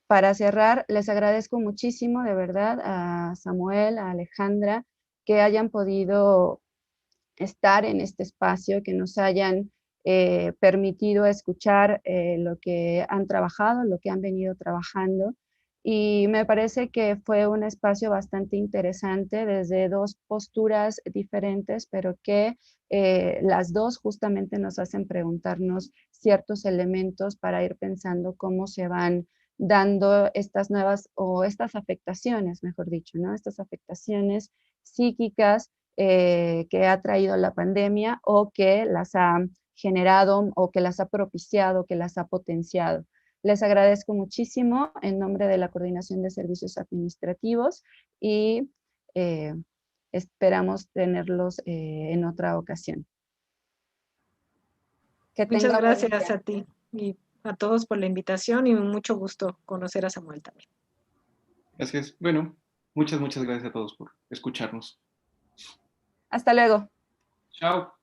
para cerrar, les agradezco muchísimo, de verdad, a Samuel, a Alejandra, que hayan podido estar en este espacio, que nos hayan permitido escuchar lo que han trabajado, lo que han venido trabajando. Y me parece que fue un espacio bastante interesante desde dos posturas diferentes, pero que las dos justamente nos hacen preguntarnos ciertos elementos para ir pensando cómo se van dando estas nuevas o estas afectaciones, mejor dicho, ¿no? Estas afectaciones psíquicas que ha traído la pandemia o que las ha generado o que las ha propiciado, que las ha potenciado. Les agradezco muchísimo en nombre de la Coordinación de Servicios Administrativos y esperamos tenerlos en otra ocasión. Que Muchas tenga buen gracias día. a ti y a todos por la invitación y mucho gusto conocer a Samuel también. Gracias. Bueno, muchas gracias a todos por escucharnos. Hasta luego. Chao.